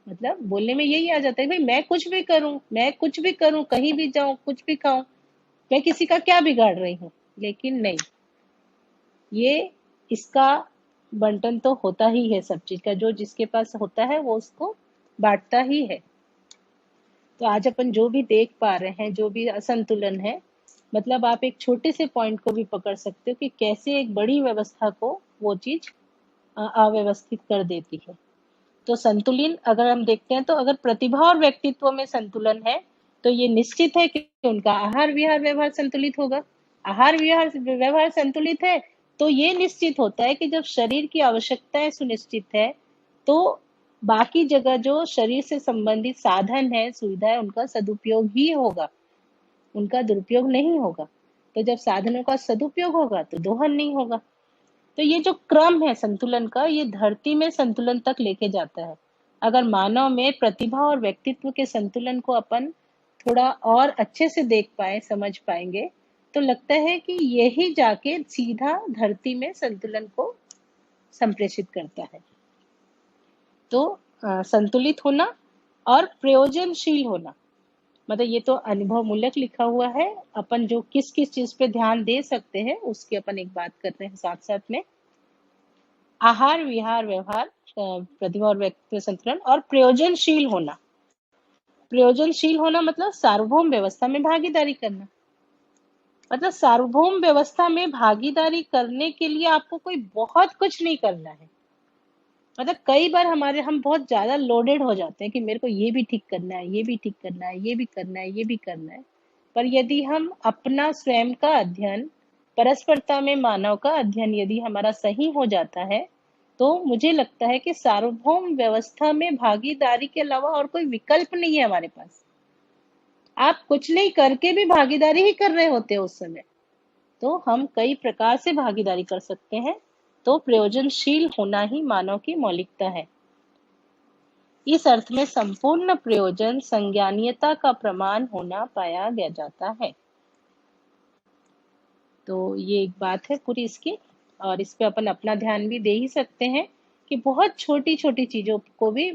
मतलब बोलने में यही आ जाता है, भाई मैं कुछ भी करूं, मैं कुछ भी करूं, कहीं भी जाऊं, कुछ भी खाऊं, मैं किसी का क्या बिगाड़ रही हूँ। लेकिन नहीं, ये इसका बंटन तो होता ही है सब चीज का, जो जिसके पास होता है वो उसको बांटता ही है। तो आज अपन जो भी देख पा रहे हैं, जो भी असंतुलन है, मतलब आप एक छोटे से पॉइंट को भी पकड़ सकते हो कि कैसे एक बड़ी व्यवस्था को वो चीज अव्यवस्थित कर देती है। तो संतुलन अगर हम देखते हैं, तो अगर प्रतिभा और व्यक्तित्व में संतुलन है, तो ये निश्चित है कि उनका आहार विहार व्यवहार संतुलित होगा। आहार विहार व्यवहार संतुलित है, तो ये निश्चित होता है कि जब शरीर की आवश्यकताएं सुनिश्चित है, तो बाकी जगह जो शरीर से संबंधित साधन है, सुविधा है, उनका सदुपयोग ही होगा, उनका दुरुपयोग नहीं होगा। तो जब साधनों का सदुपयोग होगा तो दोहन नहीं होगा। तो ये जो क्रम है संतुलन का, ये धरती में संतुलन तक लेके जाता है। अगर मानव में प्रतिभा और व्यक्तित्व के संतुलन को अपन थोड़ा और अच्छे से देख पाए, समझ पाएंगे, तो लगता है कि यही जाके सीधा धरती में संतुलन को संप्रेषित करता है। तो संतुलित होना और प्रयोजनशील होना, मतलब ये तो अनुभव मूलक लिखा हुआ है। अपन जो किस किस चीज पे ध्यान दे सकते हैं उसकी अपन एक बात कर रहे हैं साथ साथ में। आहार विहार व्यवहार, प्रतिभा और व्यक्तित्व संतुलन, और प्रयोजनशील होना। प्रयोजनशील होना मतलब सार्वभौम व्यवस्था में भागीदारी करना। मतलब सार्वभौम व्यवस्था में भागीदारी करने के लिए आपको कोई बहुत कुछ नहीं करना है। मतलब कई बार हम बहुत ज्यादा लोडेड हो जाते हैं कि मेरे को ये भी ठीक करना है, ये भी ठीक करना है, ये भी करना है, ये भी करना है। पर यदि हम अपना स्वयं का अध्ययन, परस्परता में मानव का अध्ययन यदि हमारा सही हो जाता है, तो मुझे लगता है कि सार्वभौम व्यवस्था में भागीदारी के अलावा और कोई विकल्प नहीं है हमारे पास। आप कुछ नहीं करके भी भागीदारी ही कर रहे होते हो उस समय। तो हम कई प्रकार से भागीदारी कर सकते हैं। तो प्रयोजनशील होना ही मानव की मौलिकता है। इस अर्थ में संपूर्ण प्रयोजन संज्ञानीयता का प्रमाण होना पाया गया जाता है। तो ये एक बात है पूरी इसकी, और इस पे अपन अपना ध्यान भी दे ही सकते हैं कि बहुत छोटी छोटी चीजों को भी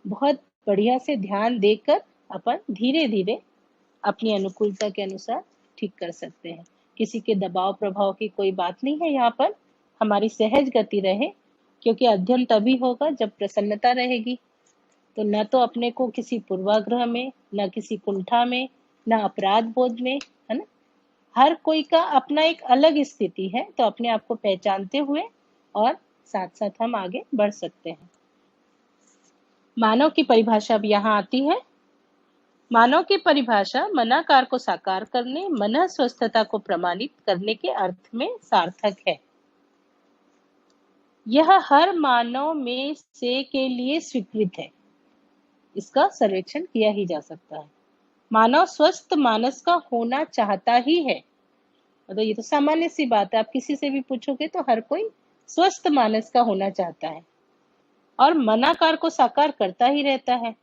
बहुत बढ़िया से ध्यान देकर अपन धीरे धीरे अपनी अनुकूलता के अनुसार ठीक कर सकते हैं। किसी के दबाव प्रभाव की कोई बात नहीं है यहाँ पर। हमारी सहज गति रहे, क्योंकि अध्ययन तभी होगा जब प्रसन्नता रहेगी। तो न तो अपने को किसी पूर्वाग्रह में, न किसी कुंठा में, न अपराध बोध में, है ना। हर कोई का अपना एक अलग स्थिति है, तो अपने आप को पहचानते हुए और साथ साथ हम आगे बढ़ सकते हैं। मानव की परिभाषा अब यहाँ आती है। मानव की परिभाषा मनाकार को साकार करने, मन स्वस्थता को प्रमाणित करने के अर्थ में सार्थक है। यह हर मानव में से के लिए स्वीकृत है। इसका सर्वेक्षण किया ही जा सकता है। मानव स्वस्थ मानस का होना चाहता ही है। मतलब ये तो सामान्य सी बात है, आप किसी से भी पूछोगे तो हर कोई स्वस्थ मानस का होना चाहता है और मनाकार को साकार करता ही रहता है।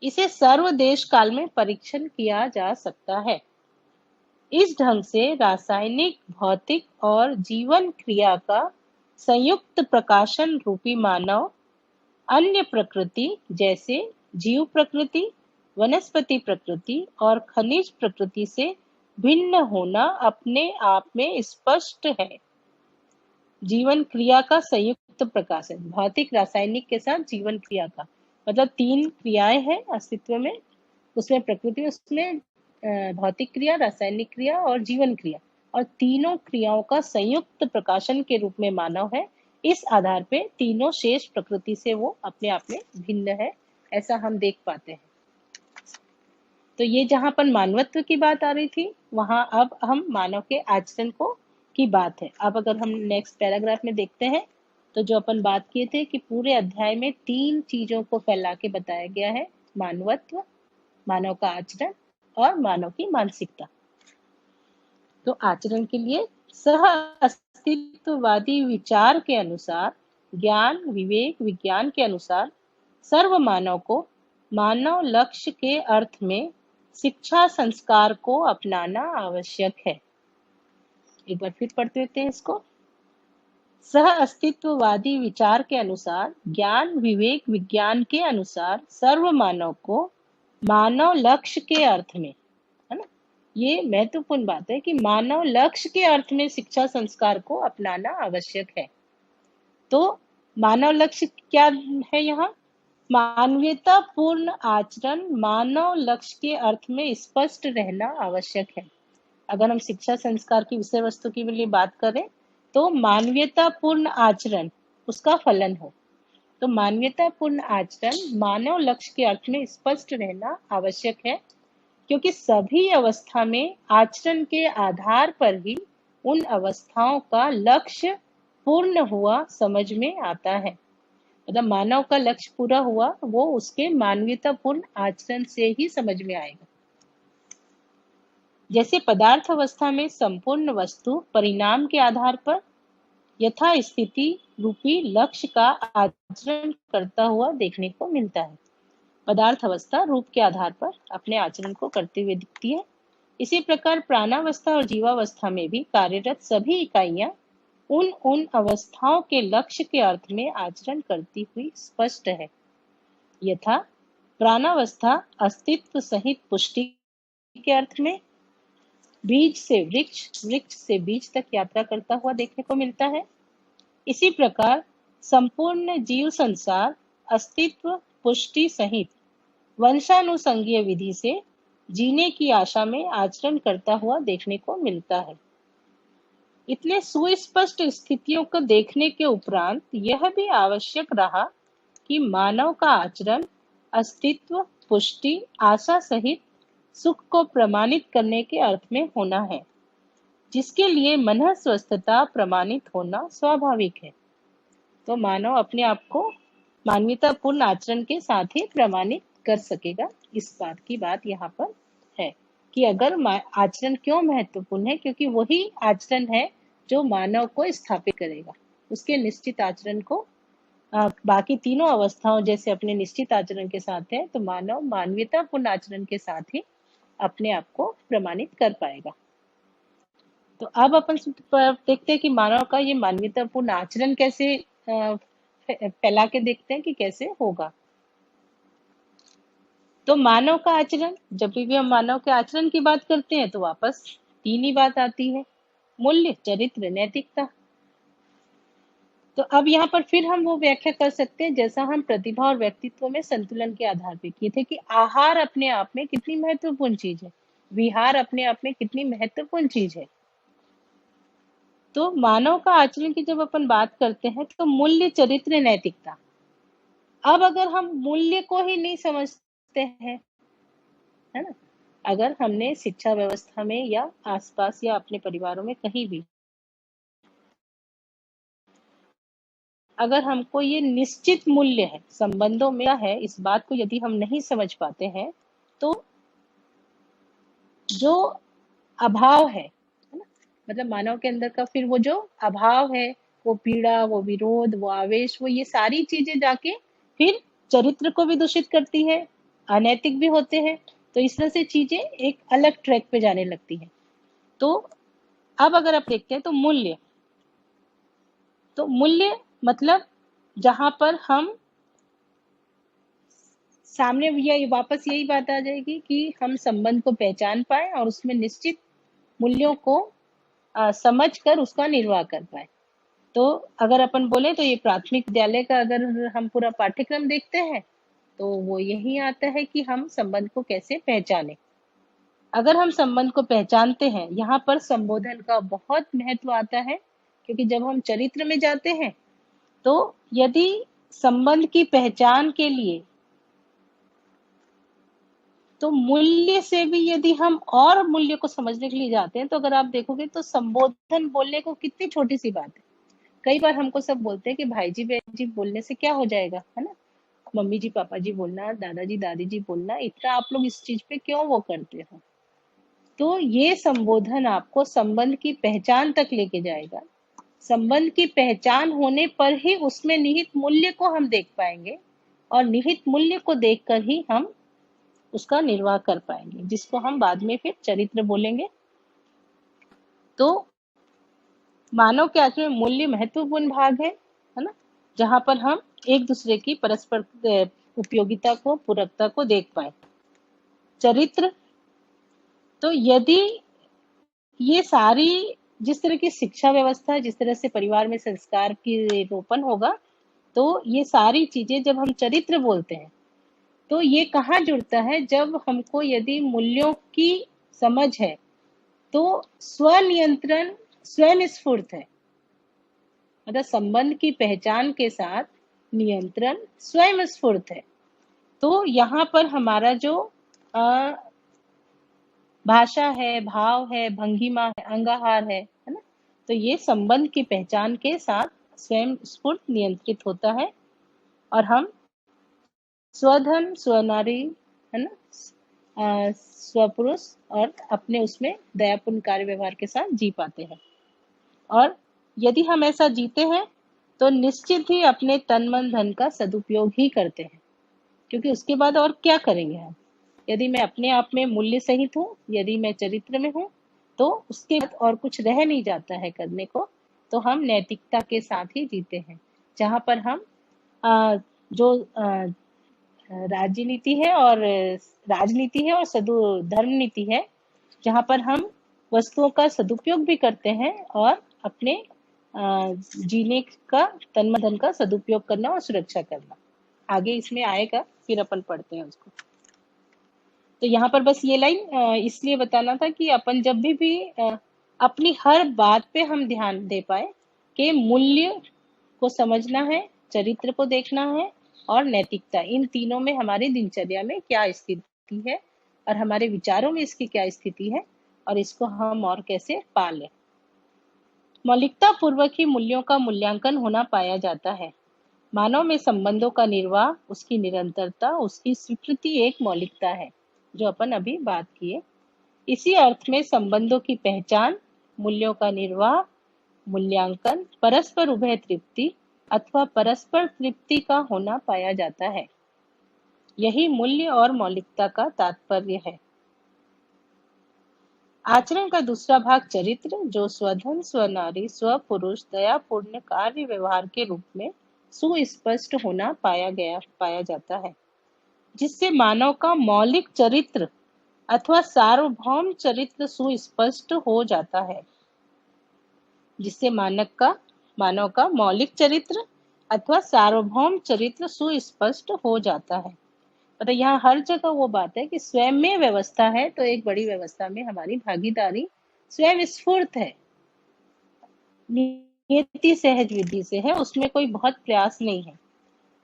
इसे सर्व देश काल में परीक्षण किया जा सकता है। इस ढंग से रासायनिक, भौतिक और जीवन क्रिया का संयुक्त प्रकाशन रूपी मानव अन्य प्रकृति जैसे जीव प्रकृति, वनस्पति प्रकृति और खनिज प्रकृति से भिन्न होना अपने आप में स्पष्ट है। जीवन क्रिया का संयुक्त प्रकाशन, भौतिक रासायनिक के साथ जीवन क्रिया का, मतलब 3 क्रियाएं हैं अस्तित्व में, उसमें प्रकृति, उसमें भौतिक क्रिया, रासायनिक क्रिया और जीवन क्रिया, और तीनों क्रियाओं का संयुक्त प्रकाशन के रूप में मानव है। इस आधार पे तीनों शेष प्रकृति से वो अपने आप में भिन्न है, ऐसा हम देख पाते हैं। तो ये जहां पर मानवत्व की बात आ रही थी, वहां अब हम मानव के आचरण को की बात है। अब अगर हम नेक्स्ट पैराग्राफ में देखते हैं, तो जो अपन बात किए थे कि पूरे अध्याय में 3 चीजों को फैला के बताया गया है, मानवत्व, मानव का आचरण और मानव की मानसिकता। तो आचरण के लिए सह अस्तित्ववादी विचार के अनुसार, ज्ञान विवेक विज्ञान के अनुसार सर्व मानव को मानव लक्ष्य के अर्थ में शिक्षा संस्कार को अपनाना आवश्यक है। एक बार फिर पढ़ते रहते हैं इसको। सह अस्तित्ववादी विचार के अनुसार, ज्ञान विवेक विज्ञान के अनुसार सर्व मानव को मानव लक्ष्य के अर्थ में, है ना, ये महत्वपूर्ण बात है कि मानव लक्ष्य के अर्थ में शिक्षा संस्कार को अपनाना आवश्यक है। तो मानव लक्ष्य क्या है यहाँ? मानवीयता पूर्ण आचरण मानव लक्ष्य के अर्थ में स्पष्ट रहना आवश्यक है। अगर हम शिक्षा संस्कार की विषय वस्तु के लिए बात करें तो मानवीयता पूर्ण आचरण उसका फलन हो। तो मानवीयता पूर्ण आचरण मानव लक्ष्य के अर्थ में स्पष्ट रहना आवश्यक है, क्योंकि सभी अवस्था में आचरण के आधार पर ही उन अवस्थाओं का लक्ष्य पूर्ण हुआ समझ में आता है। मतलब मानव का लक्ष्य पूरा हुआ वो उसके मानवीयतापूर्ण आचरण से ही समझ में आएगा। जैसे पदार्थ अवस्था में संपूर्ण वस्तु परिणाम के आधार पर यथा स्थिति रूपी लक्ष्य का आचरण करता हुआ देखने को मिलता है। पदार्थ अवस्था रूप के आधार पर अपने आचरण को करते हुए दिखती है। इसी प्रकार प्राणावस्था और जीवावस्था में भी कार्यरत सभी इकाइयां उन अवस्थाओं के लक्ष्य के अर्थ में आचरण करती हुई स्पष्ट है। यथा प्राणावस्था अस्तित्व सहित पुष्टि के अर्थ में, बीज से वृक्ष, वृक्ष से बीज तक यात्रा करता हुआ देखने को मिलता है। इसी प्रकार संपूर्ण जीव संसार अस्तित्व पुष्टि सहित वंशानुसंगीय विधि से जीने की आशा में आचरण करता हुआ देखने को मिलता है। इतने सुस्पष्ट स्थितियों को देखने के उपरांत यह भी आवश्यक रहा कि मानव का आचरण अस्तित्व पुष्टि आशा सहित सुख को प्रमाणित करने के अर्थ में होना है, जिसके लिए मन स्वस्थता प्रमाणित होना स्वाभाविक है। तो मानव अपने आप को मानवीयतापूर्ण आचरण के साथ ही प्रमाणित कर सकेगा। इस बात की बात यहाँ पर है कि अगर आचरण क्यों महत्वपूर्ण है, क्योंकि वही आचरण है जो मानव को स्थापित करेगा। उसके निश्चित आचरण को बाकी तीनों अवस्थाओं जैसे अपने निश्चित आचरण के साथ है, तो मानव मानवीयतापूर्ण आचरण के साथ ही अपने आप को प्रमाणित कर पाएगा। तो अब अपन देखते हैं कि मानव का ये मानवीयतापूर्ण आचरण कैसे फैला के देखते हैं कि कैसे होगा। तो मानव का आचरण, जब भी हम मानव के आचरण की बात करते हैं तो वापस तीन ही बात आती है, मूल्य चरित्र नैतिकता। तो अब यहाँ पर फिर हम वो व्याख्या कर सकते हैं जैसा हम प्रतिभा और व्यक्तित्व में संतुलन के आधार पर किए थे कि आहार अपने आप में कितनी महत्वपूर्ण चीज है, विहार अपने आप में कितनी महत्वपूर्ण चीज है। तो मानव का आचरण की जब अपन बात करते हैं तो मूल्य चरित्र नैतिकता। अब अगर हम मूल्य को ही नहीं समझते हैं, है ना, अगर हमने शिक्षा व्यवस्था में या आसपास या अपने परिवारों में कहीं भी अगर हमको ये निश्चित मूल्य है संबंधों में है, इस बात को यदि हम नहीं समझ पाते हैं तो जो अभाव है ना, मतलब मानव के अंदर का फिर वो जो अभाव है, वो पीड़ा, वो विरोध, वो आवेश, वो ये सारी चीजें जाके फिर चरित्र को भी दूषित करती है, अनैतिक भी होते हैं। तो इस तरह से चीजें एक अलग ट्रैक पे जाने लगती हैं। तो अब अगर आप देखते हैं तो मूल्य, तो मूल्य मतलब जहां पर हम सामने ये वापस यही बात आ जाएगी कि हम संबंध को पहचान पाए और उसमें निश्चित मूल्यों को समझ कर उसका निर्वाह कर पाए। तो अगर अपन बोले तो ये प्राथमिक विद्यालय का अगर हम पूरा पाठ्यक्रम देखते हैं तो वो यही आता है कि हम संबंध को कैसे पहचाने। अगर हम संबंध को पहचानते हैं, यहाँ पर संबोधन का बहुत महत्व आता है, क्योंकि जब हम चरित्र में जाते हैं तो यदि संबंध की पहचान के लिए तो मूल्य से भी यदि हम और मूल्य को समझने के लिए जाते हैं तो अगर आप देखोगे तो संबोधन बोलने को कितनी छोटी सी बात है। कई बार हमको सब बोलते हैं कि भाई जी बहन जी बोलने से क्या हो जाएगा, है ना, मम्मी जी पापा जी बोलना, दादाजी दादी जी बोलना, इतना आप लोग इस चीज पे क्यों वो करते हो। तो ये संबोधन आपको संबंध की पहचान तक लेके जाएगा। संबंध की पहचान होने पर ही उसमें निहित मूल्य को हम देख पाएंगे और निहित मूल्य को देखकर ही हम उसका निर्वाह कर पाएंगे, जिसको हम बाद में फिर चरित्र बोलेंगे। तो मानव के आचरण में मूल्य महत्वपूर्ण भाग है ना, जहां पर हम एक दूसरे की परस्पर उपयोगिता को, पूरकता को देख पाए। चरित्र, तो यदि ये सारी जिस तरह की शिक्षा व्यवस्था, जिस तरह से परिवार में संस्कार की रोपण होगा, तो ये सारी चीजें जब हम चरित्र बोलते हैं तो ये कहाँ जुड़ता है, जब हमको यदि मूल्यों की समझ है तो स्वनियंत्रण स्वयं स्फूर्त है, मतलब संबंध की पहचान के साथ नियंत्रण स्वयं स्फूर्त है। तो यहाँ पर हमारा जो भाषा है, भाव है, भंगिमा है, अंगाहार है ना, तो ये संबंध की पहचान के साथ स्वयं स्फूर्त नियंत्रित होता है और हम स्वधर्म स्वनारी है ना, स्वपुरुष और अपने उसमें दयापूर्ण कार्य व्यवहार के साथ जी पाते हैं। और यदि हम ऐसा जीते हैं तो निश्चित ही अपने तन मन धन का सदुपयोग ही करते हैं, क्योंकि उसके बाद और क्या करेंगे हम। यदि मैं अपने आप में मूल्य सहित हूँ, यदि मैं चरित्र में हूँ, तो उसके बाद और कुछ रह नहीं जाता है करने को। तो हम नैतिकता के साथ ही जीते हैं, जहाँ पर हम जो राजनीति है और राजनीति है और धर्म नीति है, जहाँ पर हम वस्तुओं का सदुपयोग भी करते हैं और अपने जीने का तन मन धन का सदुपयोग करना और सुरक्षा करना आगे इसमें आएगा, फिर अपन पढ़ते हैं उसको। तो यहाँ पर बस ये लाइन इसलिए बताना था कि अपन जब भी अपनी हर बात पे हम ध्यान दे पाए कि मूल्य को समझना है, चरित्र को देखना है और नैतिकता, इन तीनों में हमारी दिनचर्या में क्या स्थिति है और हमारे विचारों में इसकी क्या स्थिति है और इसको हम और कैसे पालें। मौलिकता पूर्वक ही मूल्यों का मूल्यांकन होना पाया जाता है। मानव में संबंधों का निर्वाह, उसकी निरंतरता, उसकी स्वीकृति एक मौलिकता है, जो अपन अभी बात किए। इसी अर्थ में संबंधों की पहचान, मूल्यों का निर्वाह, मूल्यांकन, परस्पर उभय तृप्ति अथवा परस्पर तृप्ति का होना पाया जाता है। यही मूल्य और मौलिकता का तात्पर्य है। आचरण का दूसरा भाग चरित्र, जो स्वधन स्वनारी स्वपुरुष दयापूर्ण कार्य व्यवहार के रूप में सुस्पष्ट होना पाया जाता है, जिससे मानव का मौलिक चरित्र अथवा सार्वभौम चरित्र सुस्पष्ट हो जाता है। जिससे मानव का मौलिक चरित्र अथवा सार्वभौम चरित्र सुस्पष्ट हो जाता है। मतलब यहाँ हर जगह वो बात है कि स्वयं में व्यवस्था है तो एक बड़ी व्यवस्था में हमारी भागीदारी स्वयं स्फूर्त है, नियति सहज विधि से है, उसमें कोई बहुत प्रयास नहीं है।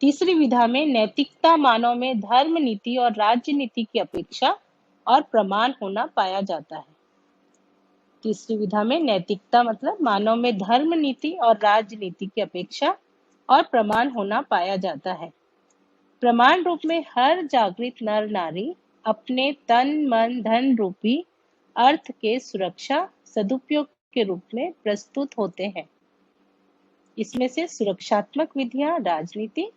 तीसरी विधा में नैतिकता मानव में धर्म नीति और राज्य नीति की अपेक्षा और प्रमाण होना पाया जाता है। तीसरी विधा में नैतिकता मतलब मानव में धर्म नीति और राजनीति की अपेक्षा और प्रमाण होना पाया जाता है। प्रमाण रूप में हर जागृत नर नारी अपने तन मन धन रूपी अर्थ के सुरक्षा सदुपयोग के रूप में प्रस्तुत होते हैं। इसमें से सुरक्षात्मक विधियां राजनीति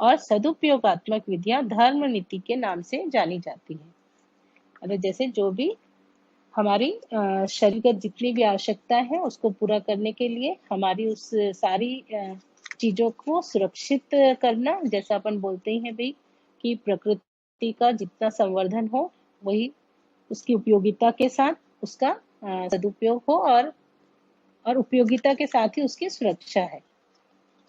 और सदुपयोगात्मक विधियां धर्म नीति के नाम से जानी जाती है। मतलब जैसे जो भी हमारी शरीरगत जितनी भी आवश्यकता है उसको पूरा करने के लिए हमारी उस सारी चीजों को सुरक्षित करना, जैसा अपन बोलते हैं भाई कि प्रकृति का जितना संवर्धन हो वही उसकी उपयोगिता के साथ उसका सदुपयोग हो और उपयोगिता के साथ ही उसकी सुरक्षा है।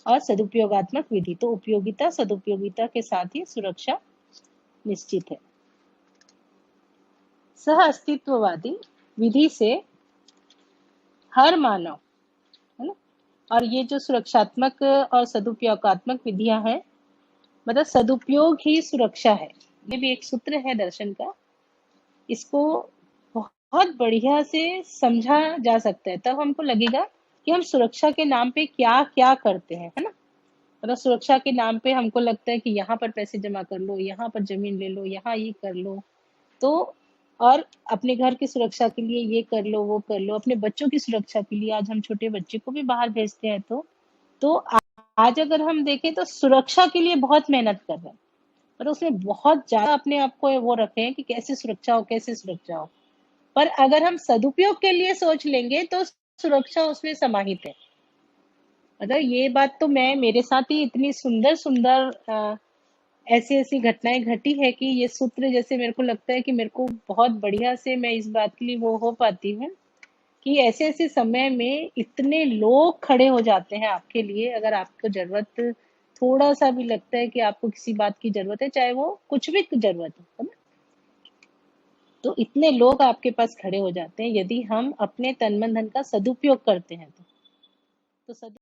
और सदुपयोगात्मक विधि तो उपयोगिता सदुपयोगिता के साथ ही सुरक्षा निश्चित है। सह अस्तित्ववादी विधि से हर मानव है ना, और ये जो सुरक्षात्मक और सदुपयोगात्मक विधियां हैं, मतलब सदुपयोग ही सुरक्षा है, ये भी एक सूत्र है दर्शन का। इसको बहुत बढ़िया से समझा जा सकता है, तब हमको लगेगा कि हम सुरक्षा के नाम पे क्या क्या करते हैं, है ना। मतलब सुरक्षा के नाम पे हमको लगता है कि यहाँ पर पैसे जमा कर लो, यहाँ पर जमीन ले लो, यहाँ ये कर लो, तो और अपने घर की सुरक्षा के लिए ये कर लो वो कर लो, अपने बच्चों की सुरक्षा के लिए आज हम छोटे बच्चे को भी बाहर भेजते हैं तो आज अगर हम देखें तो सुरक्षा के लिए बहुत मेहनत कर रहे हैं, पर उसमें बहुत ज्यादा अपने आप को वो रखे हैं कि कैसे सुरक्षा हो कैसे सुरक्षा हो। पर अगर हम सदुपयोग के लिए सोच लेंगे तो सुरक्षा उसमें समाहित है। मतलब ये बात तो मैं मेरे साथ ही इतनी सुंदर सुंदर ऐसी-ऐसी घटनाएँ घटी है कि ये सूत्र जैसे मेरे को लगता है कि मेरे को बहुत बढ़िया से मैं इस बात के लिए वो हो पाती हूँ कि ऐसे-ऐसे समय में इतने लोग खड़े हो जाते हैं आपके लिए, अगर आपको ज़रूरत थोड़ा-सा भी लगता है कि आपको किसी बात की ज़रूरत है, चाहे वो कुछ भी ज़रूरत हो, है ना? तो इतने लोग आपके पास खड़े हो जाते हैं, यदि हम अपने तन, मन, धन का सदुपयोग करते हैं तो। तो सद